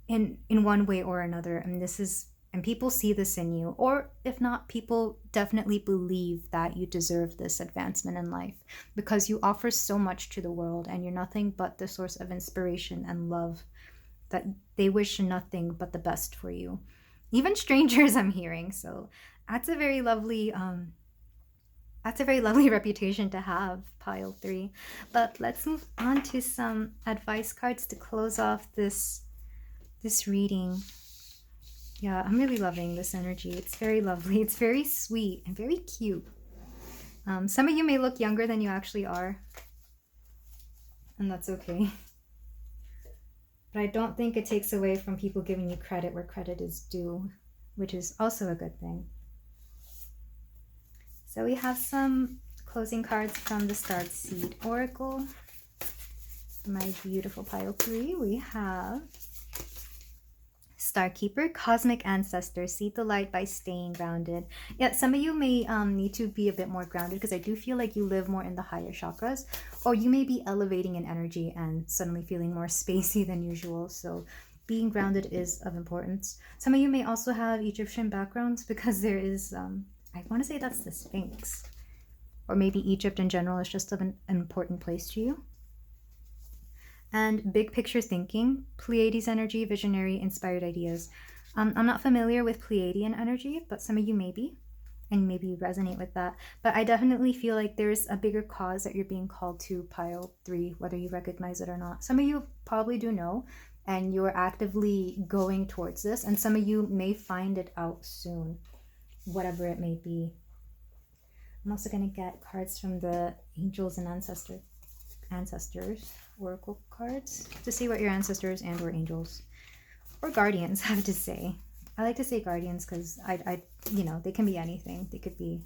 in one way or another, and people see this in you. Or if not, people definitely believe that you deserve this advancement in life, because you offer so much to the world, and you're nothing but the source of inspiration and love, that they wish nothing but the best for you. Even strangers, I'm hearing. So that's a very lovely reputation to have, pile 3. But let's move on to some advice cards to close off this reading. Yeah, I'm really loving this energy. It's very lovely. It's very sweet and very cute. Some of you may look younger than you actually are, and that's okay. But I don't think it takes away from people giving you credit where credit is due, which is also a good thing. So we have some closing cards from the Starseed Oracle. my beautiful pile 3, we have Starkeeper, Cosmic Ancestor, see the light by staying grounded. Yeah, some of you may need to be a bit more grounded because I do feel like you live more in the higher chakras, or you may be elevating in energy and suddenly feeling more spacey than usual. So being grounded is of importance. Some of you may also have Egyptian backgrounds because there is, I want to say that's the Sphinx, or maybe Egypt in general is just of an important place to you. And big picture thinking, Pleiades energy, visionary, inspired ideas. I'm not familiar with Pleiadian energy, but some of you may be, and maybe you resonate with that. But I definitely feel like there's a bigger cause that you're being called to, pile 3, whether you recognize it or not. Some of you probably do know, and you're actively going towards this, and some of you may find it out soon, whatever it may be. I'm also going to get cards from the angels and ancestors oracle cards to see what your ancestors and or angels or guardians have to say. I like to say guardians because I you know, they can be anything. They could be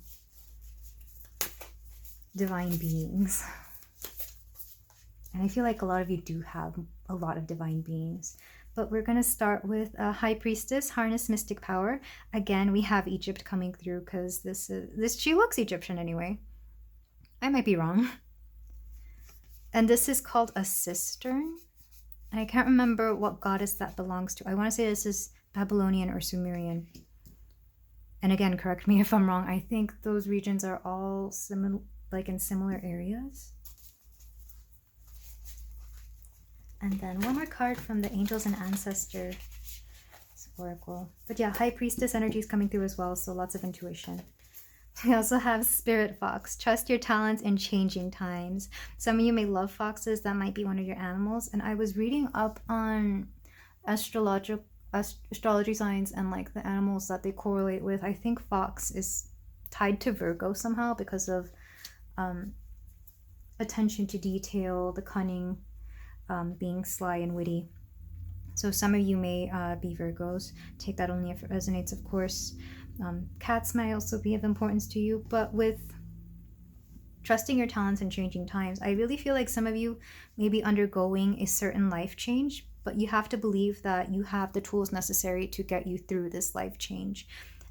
divine beings, and I feel like a lot of you do have a lot of divine beings. But we're going to start with High Priestess, harness mystic power. Again, we have Egypt coming through because she looks Egyptian anyway. I might be wrong. And this is called a cistern. I can't remember what goddess that belongs to. I want to say this is Babylonian or Sumerian. And again, correct me if I'm wrong. I think those regions are all similar, like in similar areas. And then one more card from the Angels and Ancestors Oracle. But yeah, High Priestess energy is coming through as well, so lots of intuition. We also have Spirit Fox. Trust your talents in changing times. Some of you may love foxes. That might be one of your animals. And I was reading up on astrology signs and like the animals that they correlate with. I think fox is tied to Virgo somehow because of attention to detail, the cunning, being sly and witty. So some of you may be Virgos. Take that only if it resonates, of course. Cats may also be of importance to you, but with trusting your talents and changing times, I really feel like some of you may be undergoing a certain life change, but you have to believe that you have the tools necessary to get you through this life change.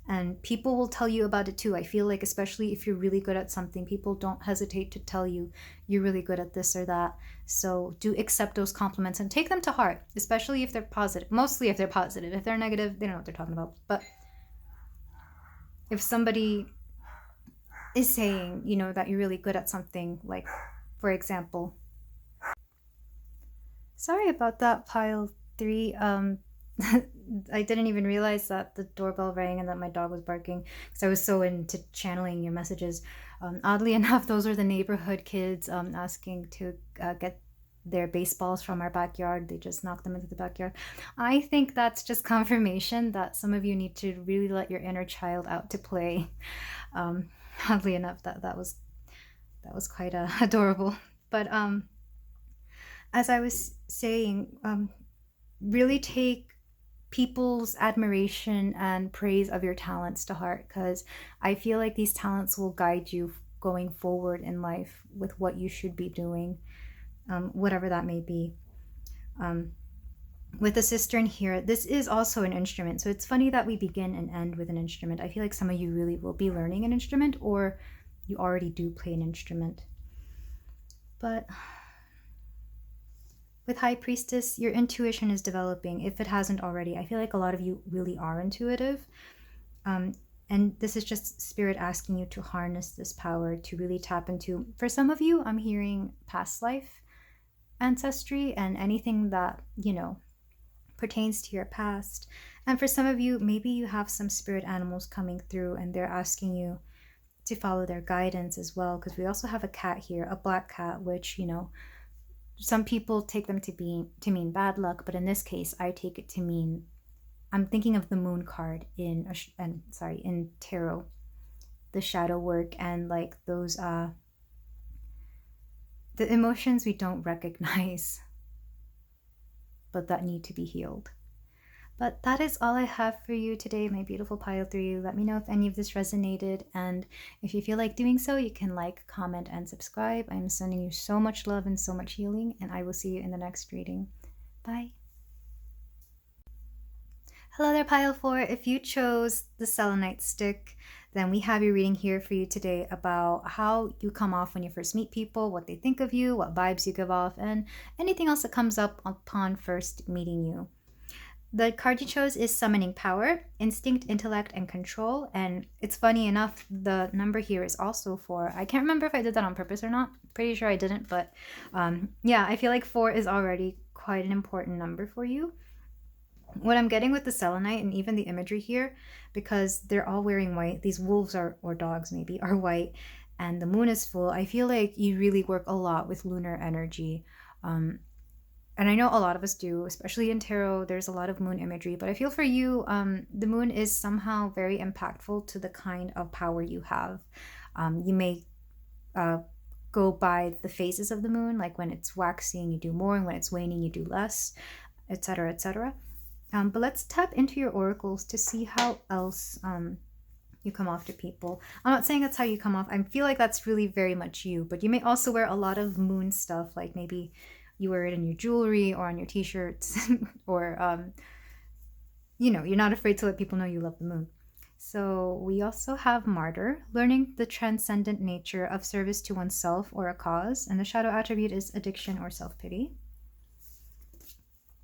And people will tell you about it too. I feel like especially if you're really good at something, people don't hesitate to tell you you're really good at this or that. So do accept those compliments and take them to heart, especially if they're positive. Mostly if they're positive. If they're negative, they don't know what they're talking about. But if somebody is saying, you know, that you're really good at something, like, for example, sorry about that, pile 3. I didn't even realize that the doorbell rang and that my dog was barking because I was so into channeling your messages. Oddly enough, those are the neighborhood kids asking to get their baseballs from our backyard. They just knocked them into the backyard. I think that's just confirmation that some of you need to really let your inner child out to play. Oddly enough, that was quite adorable. But as I was saying, really take people's admiration and praise of your talents to heart, because I feel like these talents will guide you going forward in life with what you should be doing, whatever that may be. With the cistern here, this is also an instrument, so it's funny that we begin and end with an instrument. I feel like some of you really will be learning an instrument, or you already do play an instrument. But with High Priestess, your intuition is developing, if it hasn't already. I feel like a lot of you really are intuitive. And this is just Spirit asking you to harness this power to really tap into. For some of you, I'm hearing past life ancestry and anything that, you know, pertains to your past. And for some of you, maybe you have some spirit animals coming through and they're asking you to follow their guidance as well. Because we also have a cat here, a black cat, which, you know, some people take them to mean bad luck, but in this case, I take it to mean, I'm thinking of the moon card in tarot, the shadow work and like those the emotions we don't recognize, but that need to be healed. But that is all I have for you today, my beautiful pile 3. Let me know if any of this resonated, and if you feel like doing so, you can like, comment, and subscribe. I'm sending you so much love and so much healing, and I will see you in the next reading. Bye. Hello there, pile 4. If you chose the selenite stick, then we have your reading here for you today about how you come off when you first meet people, what they think of you, what vibes you give off, and anything else that comes up upon first meeting you. The card you chose is Summoning Power, Instinct, Intellect, and Control. And it's funny enough, the number here is also 4. I can't remember if I did that on purpose or not. Pretty sure I didn't, but yeah, I feel like 4 is already quite an important number for you. What I'm getting with the selenite and even the imagery here, because they're all wearing white, these wolves are, or dogs maybe, are white, and the moon is full, I feel like you really work a lot with lunar energy. And I know a lot of us do, especially in tarot, there's a lot of moon imagery, but I feel for you, the moon is somehow very impactful to the kind of power you have. You may go by the phases of the moon, like when it's waxing, you do more, and when it's waning, you do less, etc., etc. But let's tap into your oracles to see how else you come off to people. I'm not saying that's how you come off. I feel like that's really very much you, but you may also wear a lot of moon stuff, like maybe you wear it in your jewelry or on your t-shirts or, you know, you're not afraid to let people know you love the moon. So we also have Martyr, learning the transcendent nature of service to oneself or a cause. And the shadow attribute is addiction or self-pity.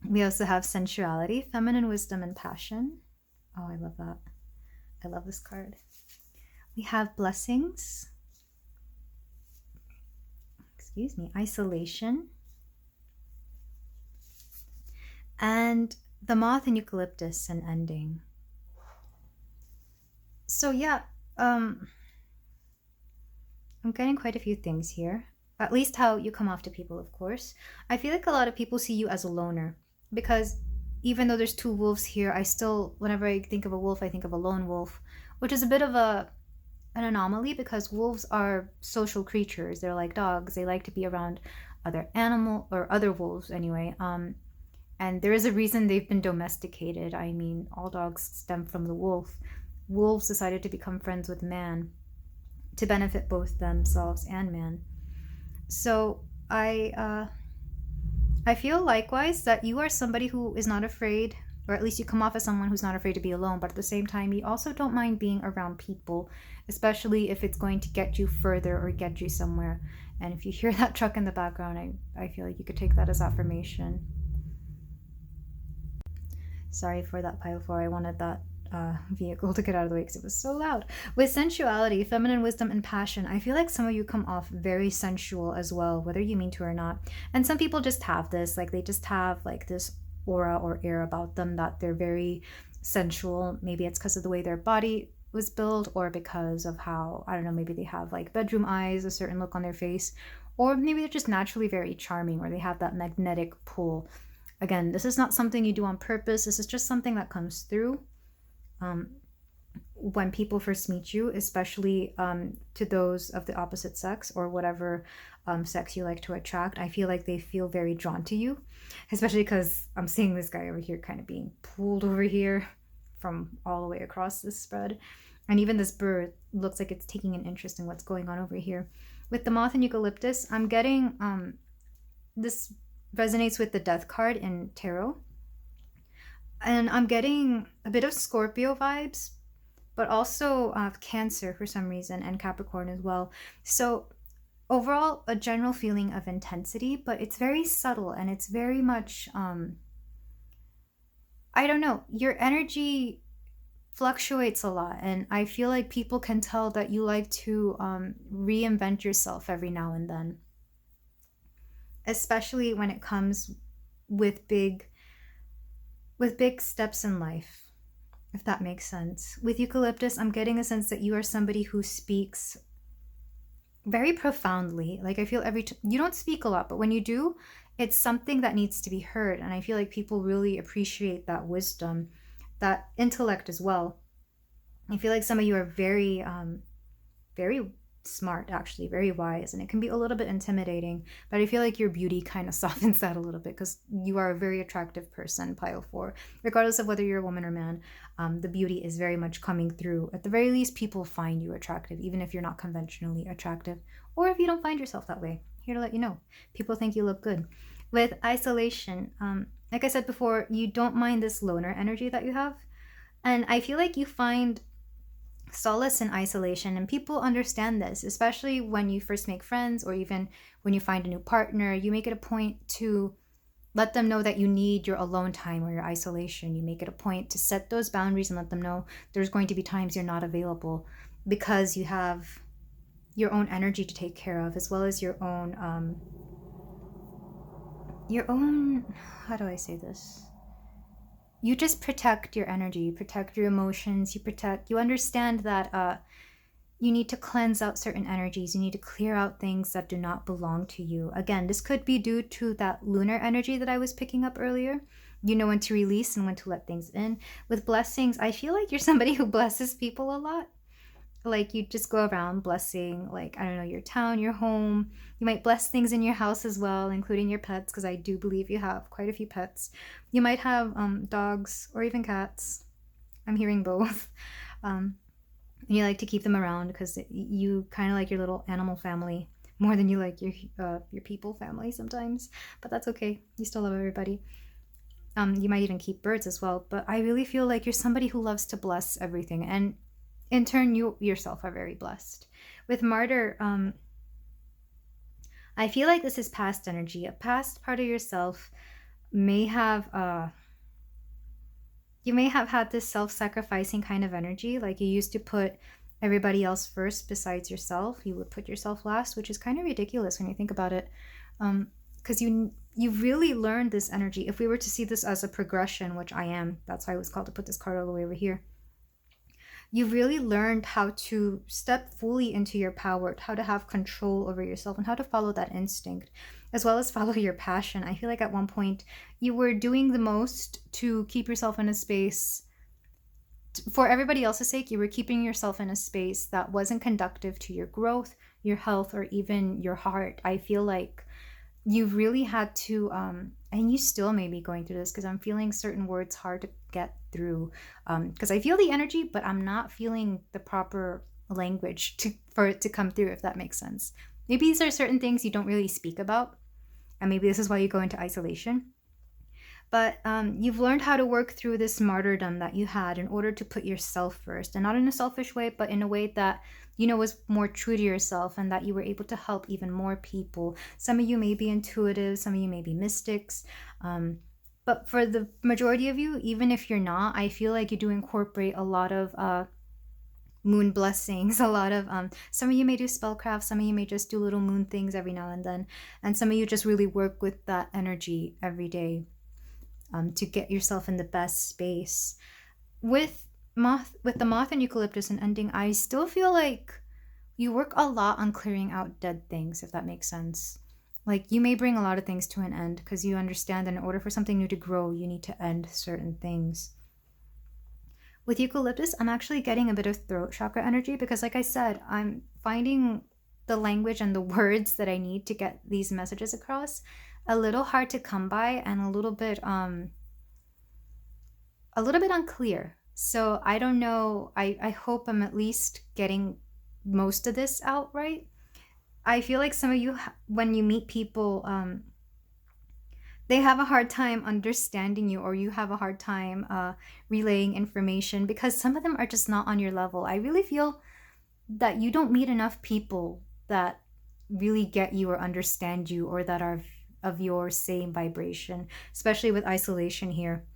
We also have Sensuality, feminine wisdom and passion. Oh, I love that. I love this card. We have Blessings. Excuse me. Isolation. And the Moth and Eucalyptus and Ending. So yeah, I'm getting quite a few things here. At least how you come off to people, of course. I feel like a lot of people see you as a loner, because even though there's 2 wolves here, I still, whenever I think of a wolf, I think of a lone wolf, which is a bit of an anomaly, because wolves are social creatures. They're like dogs. They like to be around other animal, or other wolves anyway. And there is a reason they've been domesticated. I mean, all dogs stem from the wolf. Wolves decided to become friends with man to benefit both themselves and man. So I feel likewise that you are somebody who is not afraid, or at least you come off as someone who's not afraid to be alone, but at the same time, you also don't mind being around people, especially if it's going to get you further or get you somewhere. And if you hear that truck in the background, I feel like you could take that as affirmation. Sorry for that, pile 4. I wanted that vehicle to get out of the way because it was so loud. With Sensuality, feminine wisdom and passion, I feel like some of you come off very sensual as well, whether you mean to or not. And some people just have this, like they just have like this aura or air about them that they're very sensual. Maybe it's because of the way their body was built, or because of how, I don't know, maybe they have like bedroom eyes, a certain look on their face, or maybe they're just naturally very charming, or they have that magnetic pull. Again, this is not something you do on purpose. This is just something that comes through when people first meet you, especially to those of the opposite sex, or whatever sex you like to attract. I feel like they feel very drawn to you, especially because I'm seeing this guy over here kind of being pulled over here from all the way across this spread. And even this bird looks like it's taking an interest in what's going on over here. With the Moth and Eucalyptus, I'm getting this resonates with the Death card in tarot, and I'm getting a bit of Scorpio vibes, but also Cancer for some reason, and Capricorn as well. So overall, a general feeling of intensity, but it's very subtle, and it's very much I don't know, your energy fluctuates a lot, and I feel like people can tell that you like to reinvent yourself every now and then, especially when it comes with big steps in life, if that makes sense. With Eucalyptus, I'm getting a sense that you are somebody who speaks very profoundly. Like I feel you don't speak a lot, but when you do, it's something that needs to be heard, and I feel like people really appreciate that wisdom, that intellect as well. I feel like some of you are very smart, actually, very wise, and it can be a little bit intimidating, but I feel like your beauty kind of softens that a little bit because you are a very attractive person, pile 4. Regardless of whether you're a woman or man, the beauty is very much coming through. At the very least, people find you attractive, even if you're not conventionally attractive, or if you don't find yourself that way. Here to let you know, people think you look good. With isolation, like I said before, you don't mind this loner energy that you have, and I feel like you find solace in isolation, and people understand this, especially when you first make friends or even when you find a new partner. You make it a point to let them know that you need your alone time or your isolation. You make it a point to set those boundaries and let them know there's going to be times you're not available because you have your own energy to take care of, as well as your own how do I say this? You just protect your energy, you protect your emotions, you understand that you need to cleanse out certain energies, you need to clear out things that do not belong to you. Again, this could be due to that lunar energy that I was picking up earlier. You know when to release and when to let things in. With blessings, I feel like you're somebody who blesses people a lot. Like, you just go around blessing, like, I don't know, your town, your home. You might bless things in your house as well, including your pets, because I do believe you have quite a few pets. You might have dogs or even cats. I'm hearing both. And you like to keep them around because you kind of like your little animal family more than you like your people family sometimes. But that's okay. You still love everybody. You might even keep birds as well. But I really feel like you're somebody who loves to bless everything. And in turn, you yourself are very blessed. With martyr, I feel like this is past energy. A past part of yourself may have you may have had this self-sacrificing kind of energy. Like, you used to put everybody else first besides yourself. You would put yourself last, which is kind of ridiculous when you think about it, because you really learned this energy. If we were to see this as a progression, which I am, that's why I was called to put this card all the way over here. You've really learned how to step fully into your power, how to have control over yourself, and how to follow that instinct, as well as follow your passion. I feel like at one point you were doing the most to keep yourself in a space. For everybody else's sake, you were keeping yourself in a space that wasn't conducive to your growth, your health, or even your heart. I feel like you've really had to, and you still may be going through this, because I'm feeling certain words hard to get through, because I feel the energy, but I'm not feeling the proper language for it to come through, if that makes sense. Maybe these are certain things you don't really speak about, and maybe this is why you go into isolation. But you've learned how to work through this martyrdom that you had in order to put yourself first, and not in a selfish way, but in a way that, you know, was more true to yourself, and that you were able to help even more people. Some of you may be intuitive, some of you may be mystics, but for the majority of you, even if you're not, I feel like you do incorporate a lot of moon blessings, a lot of some of you may do spellcraft, some of you may just do little moon things every now and then, and some of you just really work with that energy every day to get yourself in the best space. With the moth and eucalyptus and ending, I still feel like you work a lot on clearing out dead things, if that makes sense. Like, you may bring a lot of things to an end because you understand that in order for something new to grow, you need to end certain things. With eucalyptus, I'm actually getting a bit of throat chakra energy because, like I said, I'm finding the language and the words that I need to get these messages across a little hard to come by, and a little bit unclear. So I don't know. I hope I'm at least getting most of this out right. I feel like some of you, when you meet people, they have a hard time understanding you, or you have a hard time relaying information because some of them are just not on your level. I really feel that you don't meet enough people that really get you or understand you, or that are of your same vibration, especially with isolation here.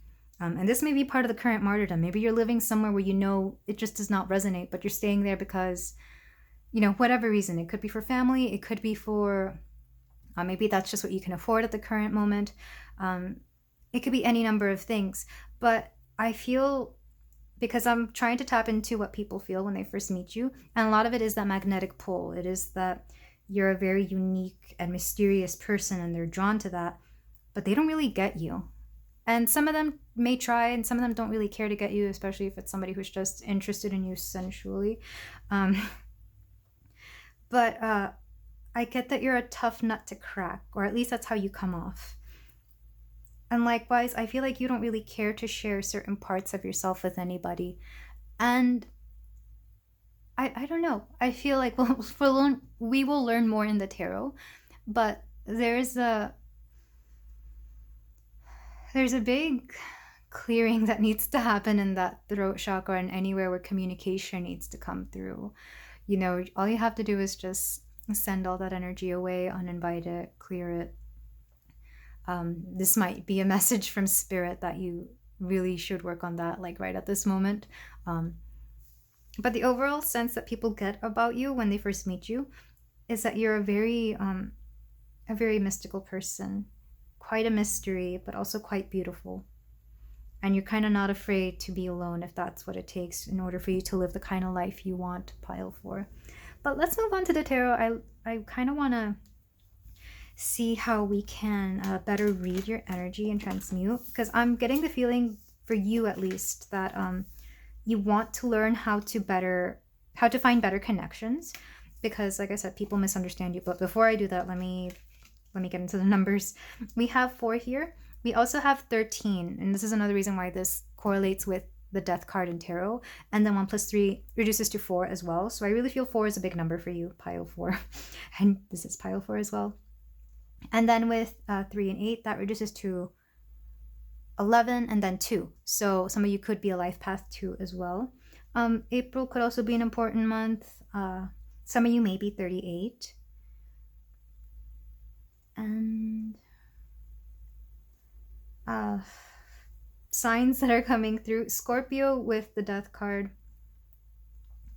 And this may be part of the current martyrdom. Maybe you're living somewhere where you know it just does not resonate, but you're staying there because, you know, whatever reason. It could be for family. It could be for, maybe that's just what you can afford at the current moment. It could be any number of things. But I feel, because I'm trying to tap into what people feel when they first meet you, and a lot of it is that magnetic pull. It is that you're a very unique and mysterious person, and they're drawn to that, but they don't really get you. And some of them may try, and some of them don't really care to get you, especially if it's somebody who's just interested in you sensually. But I get that you're a tough nut to crack, or at least that's how you come off. And likewise, I feel like you don't really care to share certain parts of yourself with anybody. And I don't know. I feel like we will learn more in the tarot, but there's a big clearing that needs to happen in that throat chakra and anywhere where communication needs to come through. You know, all you have to do is just send all that energy away, uninvite it, clear it. This might be a message from spirit that you really should work on that, like right at this moment. But the overall sense that people get about you when they first meet you is that you're a very mystical person, quite a mystery, but also quite beautiful. And you're kind of not afraid to be alone if that's what it takes in order for you to live the kind of life you want, pile 4. But let's move on to the tarot. I kind of want to see how we can better read your energy and transmute, because I'm getting the feeling, for you at least, that you want to learn how to find better connections, because like I said, people misunderstand you. But before I do that, let me get into the numbers. We have 4 here. We also have 13, and this is another reason why this correlates with the death card in tarot. And then 1 plus 3 reduces to 4 as well. So I really feel 4 is a big number for you, pile 4. And this is pile 4 as well. And then with 3 and 8, that reduces to 11 and then 2. So some of you could be a life path 2 as well. April could also be an important month. Some of you may be 38. And signs that are coming through: Scorpio with the death card,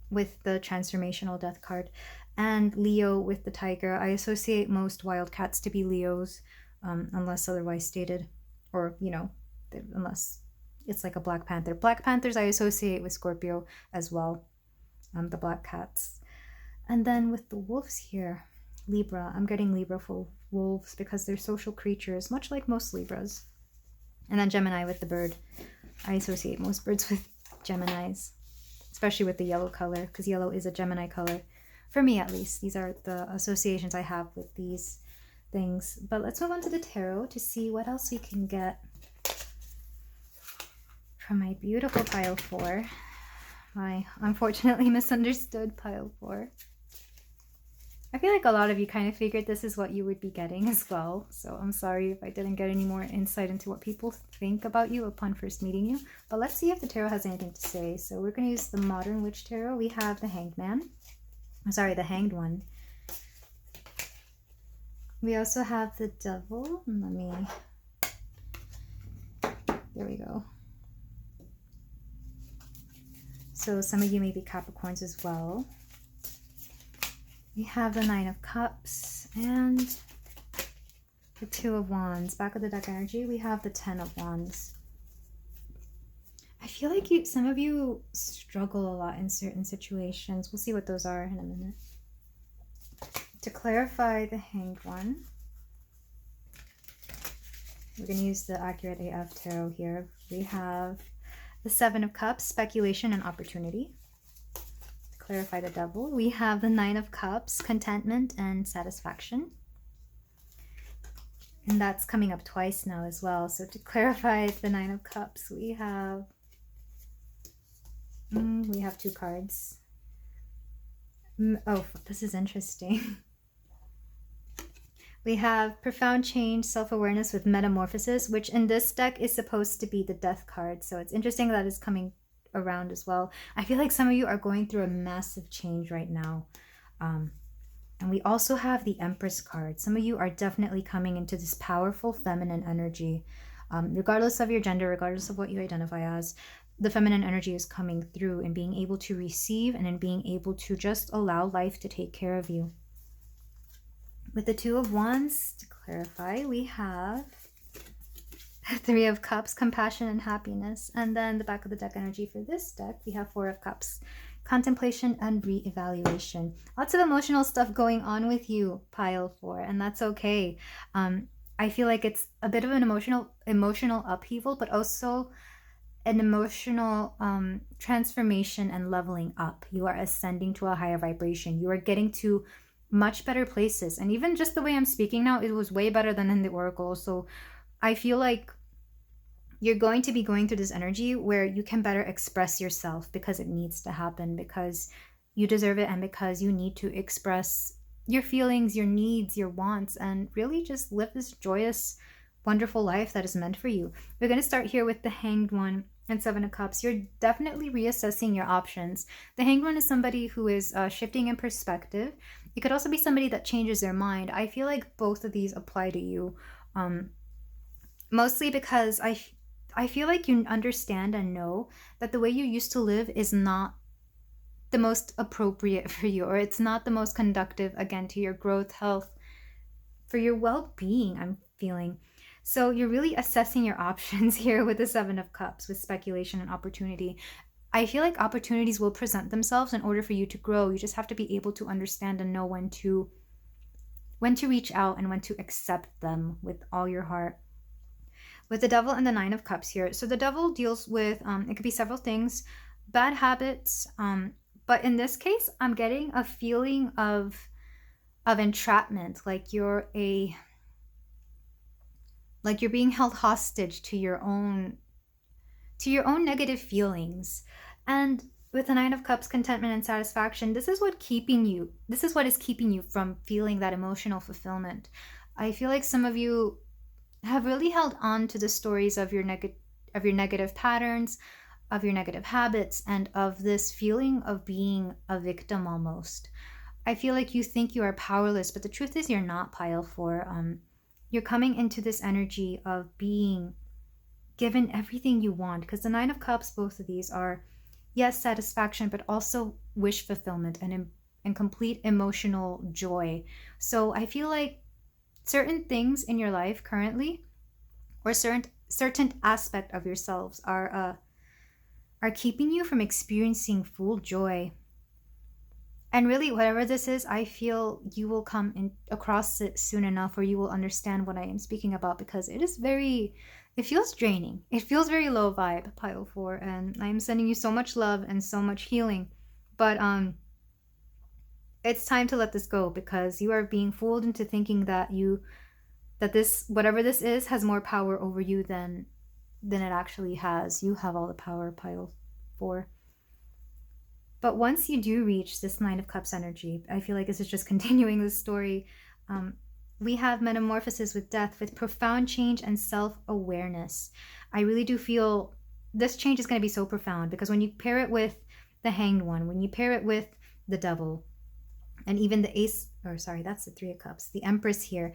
with the transformational death card, and Leo with the tiger. I associate most wildcats to be Leos, unless otherwise stated, or unless it's like a Black Panther. Black Panthers I associate with Scorpio as well, the black cats. And then with the wolves here, Libra. I'm getting Libra for wolves because they're social creatures, much like most Libras. And then Gemini with the bird. I associate most birds with Geminis, especially with the yellow color, because yellow is a Gemini color. For me, at least. These are the associations I have with these things. But let's move on to the tarot to see what else we can get from my beautiful pile 4. My unfortunately misunderstood pile 4. I feel like a lot of you kind of figured this is what you would be getting as well. So I'm sorry if I didn't get any more insight into what people think about you upon first meeting you. But let's see if the tarot has anything to say. So we're going to use the Modern Witch Tarot. We have the Hanged Man. I'm sorry, the Hanged One. We also have the Devil. There we go. So some of you may be Capricorns as well. We have the 9 of Cups and the 2 of Wands. Back of the deck energy, we have the 10 of Wands. I feel like some of you struggle a lot in certain situations. We'll see what those are in a minute. To clarify the Hanged One, we're going to use the Accurate AF Tarot here. We have the 7 of Cups, speculation and opportunity. To clarify the Devil, we have the 9 of Cups, contentment and satisfaction. And that's coming up twice now as well. So to clarify the 9 of Cups, we have 2 cards. Oh, this is interesting. We have profound change, self-awareness with metamorphosis, which in this deck is supposed to be the death card. So it's interesting that it's coming around as well. I feel like some of you are going through a massive change right now. And we also have the Empress card. Some of you are definitely coming into this powerful feminine energy. Regardless of your gender, regardless of what you identify as, the feminine energy is coming through in being able to receive and in being able to just allow life to take care of you. With the 2 of Wands, to clarify, we have 3 of Cups, compassion and happiness. And then the back of the deck energy for this deck, we have 4 of Cups, contemplation and re-evaluation. Lots of emotional stuff going on with you, pile 4, and that's okay. I feel like it's a bit of an emotional upheaval, but also an emotional transformation and leveling up. You are ascending to a higher vibration. You are getting to much better places. And even just the way I'm speaking now, it was way better than in the oracle. So I feel like you're going to be going through this energy where you can better express yourself because it needs to happen, because you deserve it, and because you need to express your feelings, your needs, your wants, and really just live this joyous, wonderful life that is meant for you. We're going to start here with the Hanged One and Seven of Cups. You're definitely reassessing your options. The Hanged One is somebody who is shifting in perspective. It could also be somebody that changes their mind. I feel like both of these apply to you, mostly because I feel like you understand and know that the way you used to live is not the most appropriate for you, or it's not the most conductive, again, to your growth, health, for your well-being, I'm feeling. So you're really assessing your options here with the Seven of Cups, with speculation and opportunity. I feel like opportunities will present themselves in order for you to grow. You just have to be able to understand and know when to reach out and when to accept them with all your heart. With the Devil and the Nine of Cups here. So the Devil deals with, it could be several things, bad habits, but in this case, I'm getting a feeling of entrapment, like you're being held hostage to your own negative feelings. And with the Nine of Cups, contentment and satisfaction, this is what is keeping you from feeling that emotional fulfillment. I feel like some of you have really held on to the stories of your negative patterns, of your negative habits, and of this feeling of being a victim almost. I feel like you think you are powerless, but the truth is you're not, pile 4. You're coming into this energy of being given everything you want, because the Nine of Cups, both of these are, yes, satisfaction, but also wish fulfillment and complete emotional joy. So I feel like certain things in your life currently, or certain aspect of yourselves, are keeping you from experiencing full joy. And really, whatever this is, I feel you will come across it soon enough, or you will understand what I am speaking about, because it feels draining. It feels very low vibe, pile 4, and I am sending you so much love and so much healing. But it's time to let this go, because you are being fooled into thinking that this, whatever this is, has more power over you than it actually has. You have all the power, pile 4. But once you do reach this Nine of Cups energy, I feel like this is just continuing the story. We have metamorphosis with death, with profound change and self-awareness. I really do feel this change is going to be so profound, because when you pair it with the Hanged One, when you pair it with the Devil, and even the Ace, or sorry, that's the Three of Cups, the Empress here,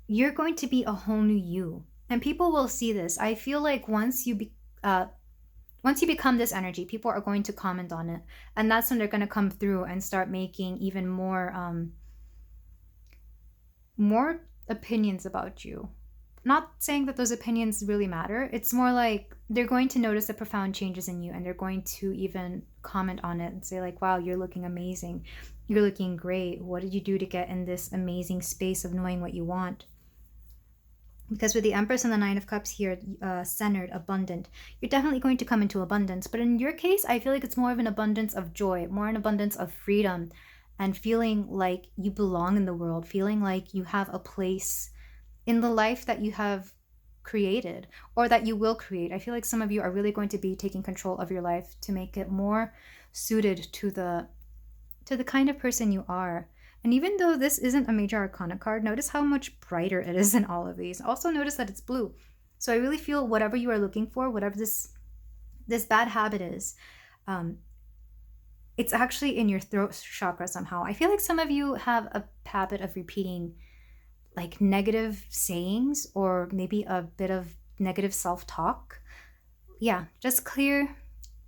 you're going to be a whole new you. And people will see this. I feel like once you become this energy, people are going to comment on it. And that's when they're going to come through and start making even more opinions about you. Not saying that those opinions really matter. It's more like they're going to notice the profound changes in you, and they're going to even comment on it and say like, wow, you're looking amazing. You're looking great. What did you do to get in this amazing space of knowing what you want? Because with the Empress and the Nine of Cups here, centered, abundant, you're definitely going to come into abundance. But in your case, I feel like it's more of an abundance of joy, more an abundance of freedom, and feeling like you belong in the world, feeling like you have a place in the life that you have created, or that you will create. I feel like some of you are really going to be taking control of your life to make it more suited to the kind of person you are. And even though this isn't a major arcana card, notice how much brighter it is in all of these. Also notice that it's blue. So I really feel whatever you are looking for, whatever this bad habit is, it's actually in your throat chakra somehow. I feel like some of you have a habit of repeating like negative sayings, or maybe a bit of negative self-talk. Yeah, just clear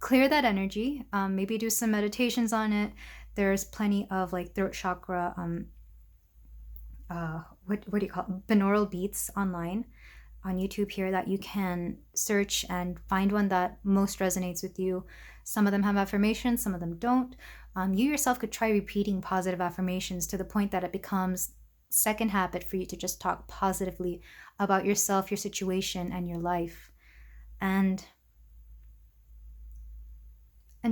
that energy. Maybe do some meditations on it. There's plenty of like throat chakra, what do you call it? Binaural beats online on YouTube here that you can search and find one that most resonates with you. Some of them have affirmations, some of them don't. You yourself could try repeating positive affirmations to the point that it becomes second habit for you to just talk positively about yourself, your situation, and your life. And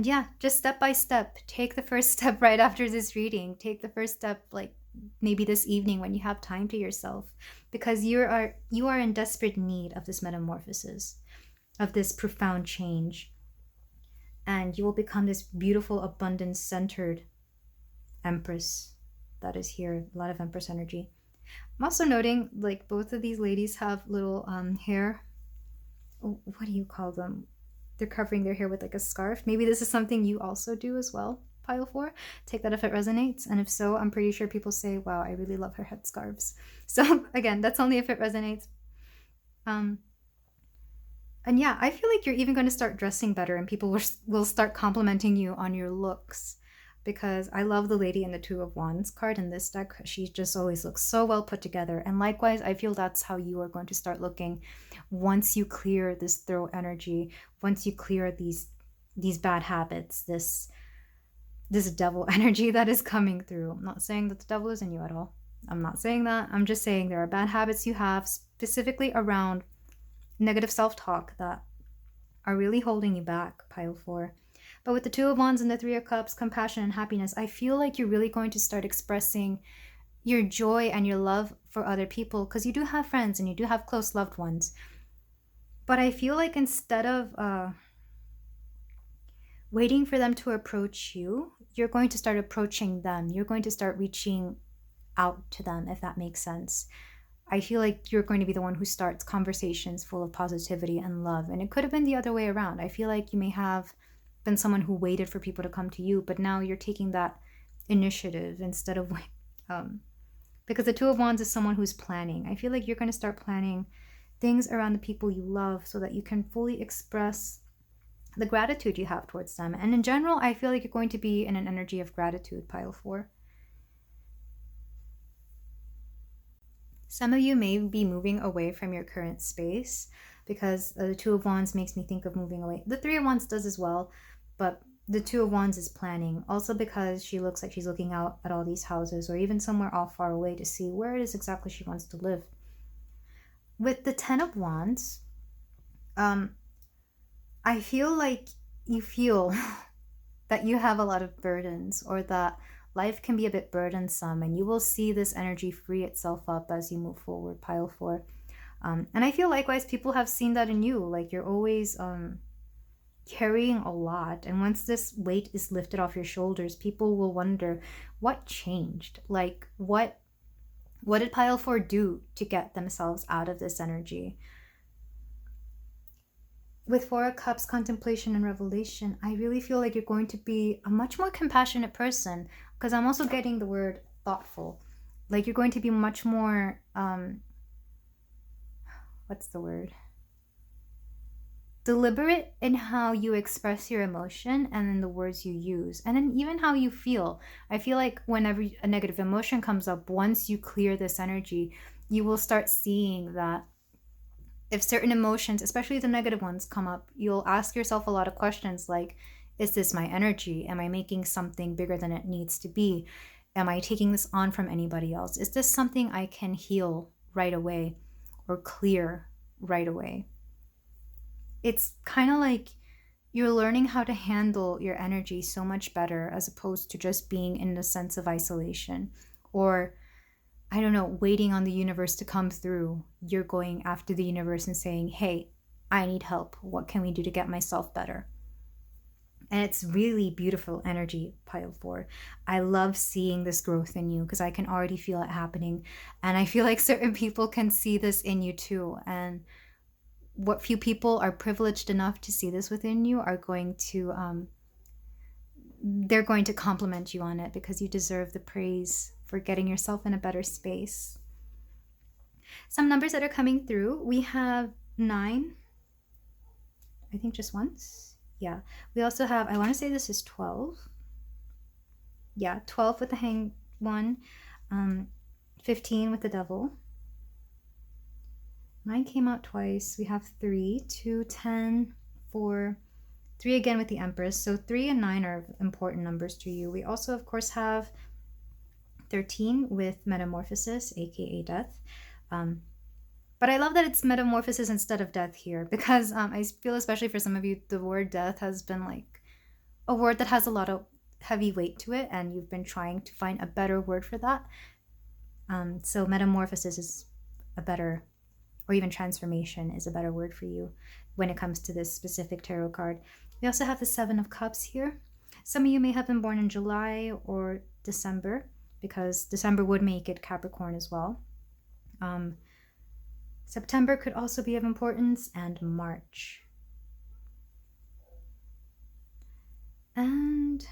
yeah, just step by step, take the first step right after this reading. Take the first step, like maybe this evening when you have time to yourself, because you are in desperate need of this metamorphosis, of this profound change. And you will become this beautiful, abundance centered Empress that is here. A lot of Empress energy. I'm also noting like both of these ladies have little hair. What do you call them? They're covering their hair with like a scarf. Maybe this is something you also do as well, pile 4. Take that if it resonates. And if so, I'm pretty sure people say, wow, I really love her headscarves. So again, that's only if it resonates. And yeah, I feel like you're even going to start dressing better and people will start complimenting you on your looks, because I love the lady in the Two of Wands card in this deck. She just always looks so well put together. And likewise, I feel that's how you are going to start looking once you clear this throat energy, once you clear these bad habits, this devil energy that is coming through. I'm not saying that the devil is in you at all. I'm not saying that. I'm just saying there are bad habits you have specifically around negative self-talk that are really holding you back, pile 4. But with the Two of Wands and the Three of Cups, compassion and happiness, I feel like you're really going to start expressing your joy and your love for other people, because you do have friends and you do have close loved ones. But I feel like instead of waiting for them to approach you, you're going to start approaching them. You're going to start reaching out to them, if that makes sense. I feel like you're going to be the one who starts conversations full of positivity and love. And it could have been the other way around. I feel like you may have been someone who waited for people to come to you, but now you're taking that initiative instead of because the Two of Wands is someone who's planning. I feel like you're going to start planning things around the people you love so that you can fully express the gratitude you have towards them. And in general, I feel like you're going to be in an energy of gratitude, pile 4. Some of you may be moving away from your current space, because the Two of Wands makes me think of moving away. The Three of Wands does as well, but the Two of Wands is planning. Also because she looks like she's looking out at all these houses, or even somewhere all far away, to see where it is exactly she wants to live. With the Ten of Wands, I feel like you feel that you have a lot of burdens, or that life can be a bit burdensome, and you will see this energy free itself up as you move forward, pile 4. And I feel likewise people have seen that in you. Like you're always carrying a lot, and once this weight is lifted off your shoulders, people will wonder what changed. Like what did pile 4 do to get themselves out of this energy? With Four of Cups, contemplation and revelation, I really feel like you're going to be a much more compassionate person, because I'm also getting the word thoughtful. Like you're going to be much more, what's the word? Deliberate in how you express your emotion, and in the words you use, and then even how you feel. I feel like whenever a negative emotion comes up, once you clear this energy, you will start seeing that if certain emotions, especially the negative ones, come up, you'll ask yourself a lot of questions like, is this my energy? Am I making something bigger than it needs to be? Am I taking this on from anybody else? Is this something I can heal right away or clear right away? It's kind of like you're learning how to handle your energy so much better, as opposed to just being in a sense of isolation, or I don't know, waiting on the universe to come through. You're going after the universe and saying, hey, I need help. What can we do to get myself better? And it's really beautiful energy, pile 4. I love seeing this growth in you, because I can already feel it happening. And I feel like certain people can see this in you too. And what few people are privileged enough to see this within you are going to, they're going to compliment you on it, because you deserve the praise for getting yourself in a better space. Some numbers that are coming through, we have 9, I think just once. Yeah, we also have, I want to say this is 12. Yeah, 12 with the hanged one, 15 with the devil. 9 came out twice. We have 3, 2, 10, 4, 3 again with the Empress. So 3 and 9 are important numbers to you. We also, of course, have 13 with Metamorphosis, aka Death. But But I love that it's metamorphosis instead of death here, because I feel, especially for some of you, the word death has been like a word that has a lot of heavy weight to it, and you've been trying to find a better word for that. So metamorphosis is a better, or even transformation is a better word for you when it comes to this specific tarot card. We also have the Seven of Cups here. Some of you may have been born in July or December, because December would make it Capricorn as well. September could also be of importance, and March. And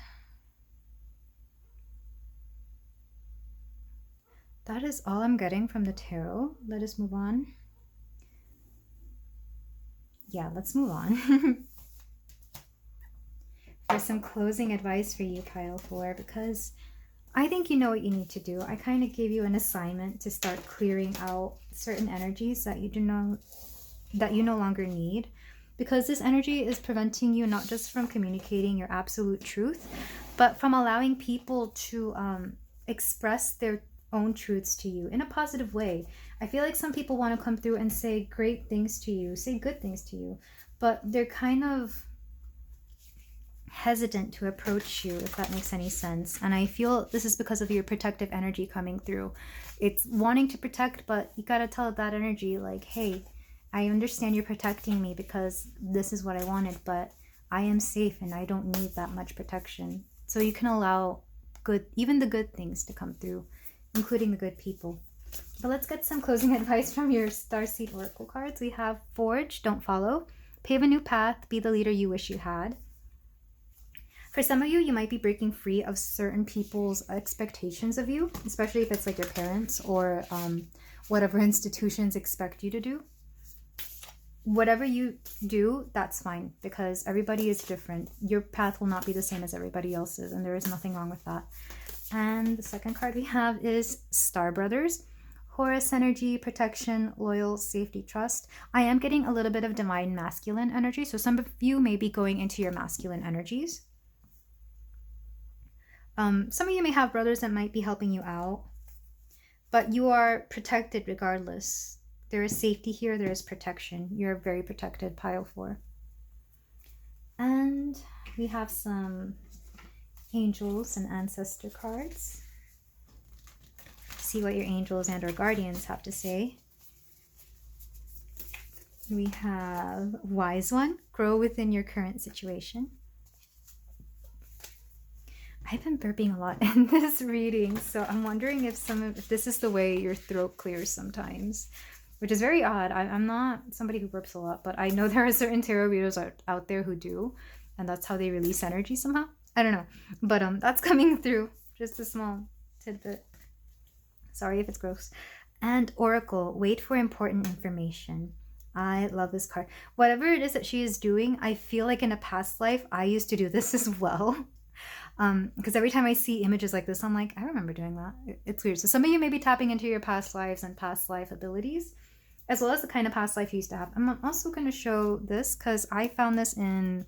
that is all I'm getting from the tarot. Let us move on. Yeah, let's move on. For some closing advice for you, pile 4, because I think you know what you need to do. I kind of gave you an assignment to start clearing out certain energies that you no longer need, because this energy is preventing you not just from communicating your absolute truth, but from allowing people to express their own truths to you in a positive way. I feel like some people want to come through and say great things to you, say good things to you, but they're kind of hesitant to approach you, if that makes any sense. And I feel this is because of your protective energy coming through. It's wanting to protect, but you gotta tell that energy like, hey, I understand you're protecting me because this is what I wanted, but I am safe and I don't need that much protection. So you can allow even the good things to come through, including the good people. But let's get some closing advice from your Starseed Oracle cards. We have Forge, don't follow. Pave a new path, be the leader you wish you had. For some of you, you might be breaking free of certain people's expectations of you, especially if it's like your parents or whatever institutions expect you to do. Whatever you do, that's fine, because everybody is different. Your path will not be the same as everybody else's, and there is nothing wrong with that. And the second card we have is Star Brothers. Horus energy, protection, loyal, safety, trust. I am getting a little bit of divine masculine energy, so some of you may be going into your masculine energies. Some of you may have brothers that might be helping you out, but you are protected regardless. There is safety here, there is protection. You're very protected, pile 4. And we have some angels and ancestor cards. See what your angels and or guardians have to say. We have Wise One, grow within your current situation. I've been burping a lot in this reading, so I'm wondering if this is the way your throat clears sometimes, which is very odd. I'm not somebody who burps a lot, but I know there are certain tarot readers out there who do, and that's how they release energy somehow. I don't know, but that's coming through. Just a small tidbit. Sorry if it's gross. And Oracle, wait for important information. I love this card. Whatever it is that she is doing, I feel like in a past life, I used to do this as well. Because every time I see images like this, I'm like, I remember doing that. It's weird. So some of you may be tapping into your past lives and past life abilities, as well as the kind of past life you used to have. I'm also going to show this because I found this in,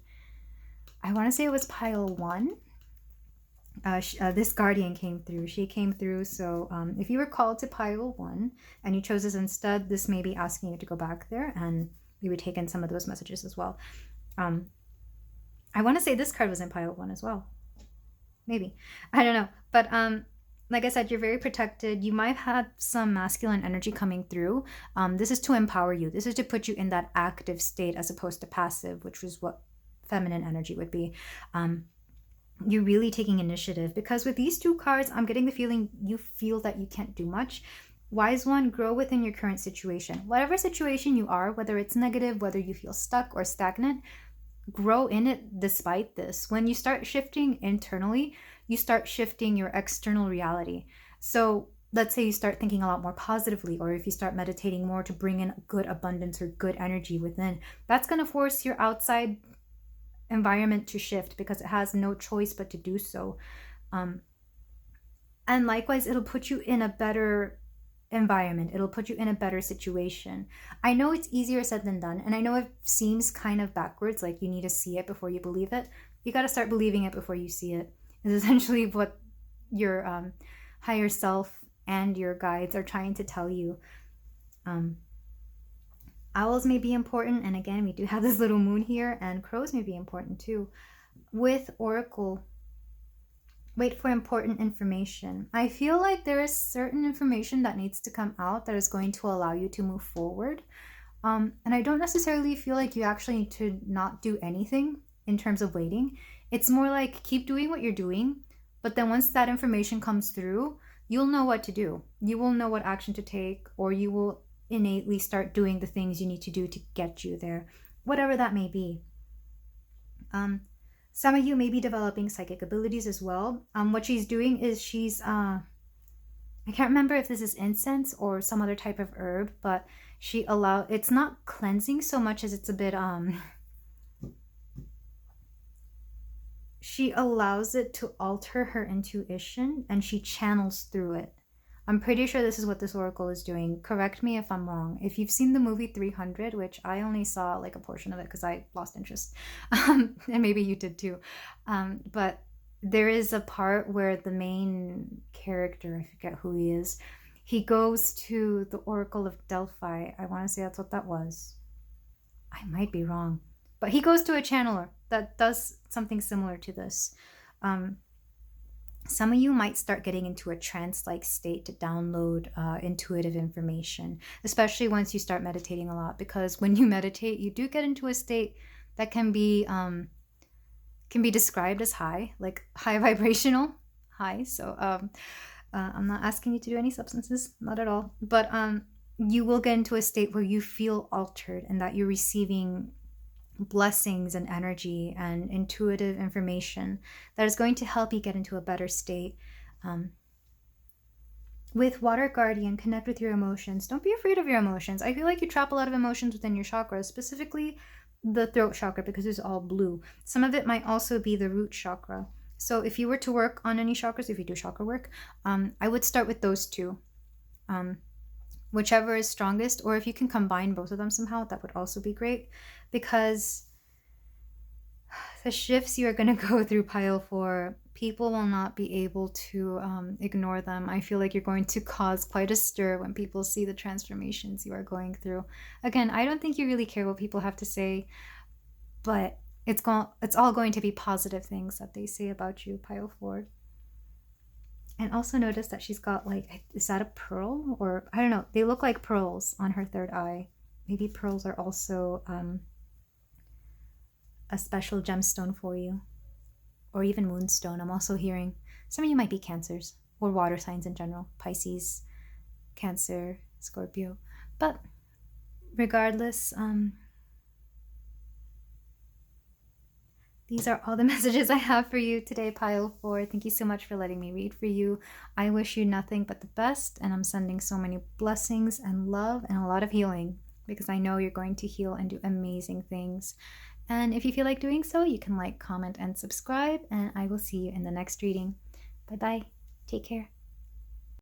I want to say it was pile 1. This guardian came through. She came through. So if you were called to pile 1 and you chose this instead, this may be asking you to go back there, and we would take in some of those messages as well. I want to say this card was in pile 1 as well. Maybe. I don't know. But like I said, you're very protected. You might have some masculine energy coming through. This is to empower you. This is to put you in that active state as opposed to passive, which is what feminine energy would be. You're really taking initiative, because with these two cards, I'm getting the feeling you feel that you can't do much. Wise One, grow within your current situation. Whatever situation you are, whether it's negative, whether you feel stuck or stagnant, grow in it despite this. When you start shifting internally, you start shifting your external reality. So let's say you start thinking a lot more positively, or if you start meditating more to bring in good abundance or good energy within, that's going to force your outside environment to shift, because it has no choice but to do so. And likewise, it'll put you in a better environment. It'll put you in a better situation. I know it's easier said than done, and I know it seems kind of backwards, like you need to see it before you believe it. You got to start believing it before you see it. Is essentially what your higher self and your guides are trying to tell you. Owls may be important, and again, we do have this little moon here, and crows may be important too. With oracle, wait for important information. I feel like there is certain information that needs to come out that is going to allow you to move forward. And I don't necessarily feel like you actually need to not do anything in terms of waiting. It's more like keep doing what you're doing, but then once that information comes through, you'll know what to do. You will know what action to take, or you will innately start doing the things you need to do to get you there, whatever that may be. Some of you may be developing psychic abilities as well. What she's doing is she's I can't remember if this is incense or some other type of herb, but it's not cleansing so much as it's a bit she allows it to alter her intuition, and she channels through it. I'm pretty sure this is what this oracle is doing. Correct me if I'm wrong. If you've seen the movie 300, which I only saw like a portion of it because I lost interest, and maybe you did too, but there is a part where the main character, I forget who he is, he goes to the Oracle of Delphi. I want to say that's what that was. I might be wrong. But he goes to a channeler that does something similar to this. Some of you might start getting into a trance-like state to download intuitive information, especially once you start meditating a lot, because when you meditate, you do get into a state that can be described as high, like high vibrational high. So I'm not asking you to do any substances, not at all, but you will get into a state where you feel altered and that you're receiving blessings and energy and intuitive information that is going to help you get into a better state. With Water Guardian, connect with your emotions. Don't be afraid of your emotions. I feel like you trap a lot of emotions within your chakras, specifically the throat chakra, because it's all blue. Some of it might also be the root chakra. So if you were to work on any chakras, if you do chakra work, I would start with those two. Whichever is strongest, or if you can combine both of them somehow, that would also be great, because the shifts you are going to go through pile 4, people will not be able to ignore them. I feel like you're going to cause quite a stir when people see the transformations you are going through. Again, I don't think you really care what people have to say, but it's all going to be positive things that they say about you, pile 4. And also notice that she's got, like, is that a pearl? Or, I don't know, they look like pearls on her third eye. Maybe pearls are also a special gemstone for you. Or even moonstone, I'm also hearing. Some of you might be Cancers, or water signs in general. Pisces, Cancer, Scorpio. But regardless, these are all the messages I have for you today, pile 4. Thank you so much for letting me read for you. I wish you nothing but the best, and I'm sending so many blessings and love and a lot of healing, because I know you're going to heal and do amazing things. And if you feel like doing so, you can like, comment, and subscribe, and I will see you in the next reading. Bye-bye. Take care.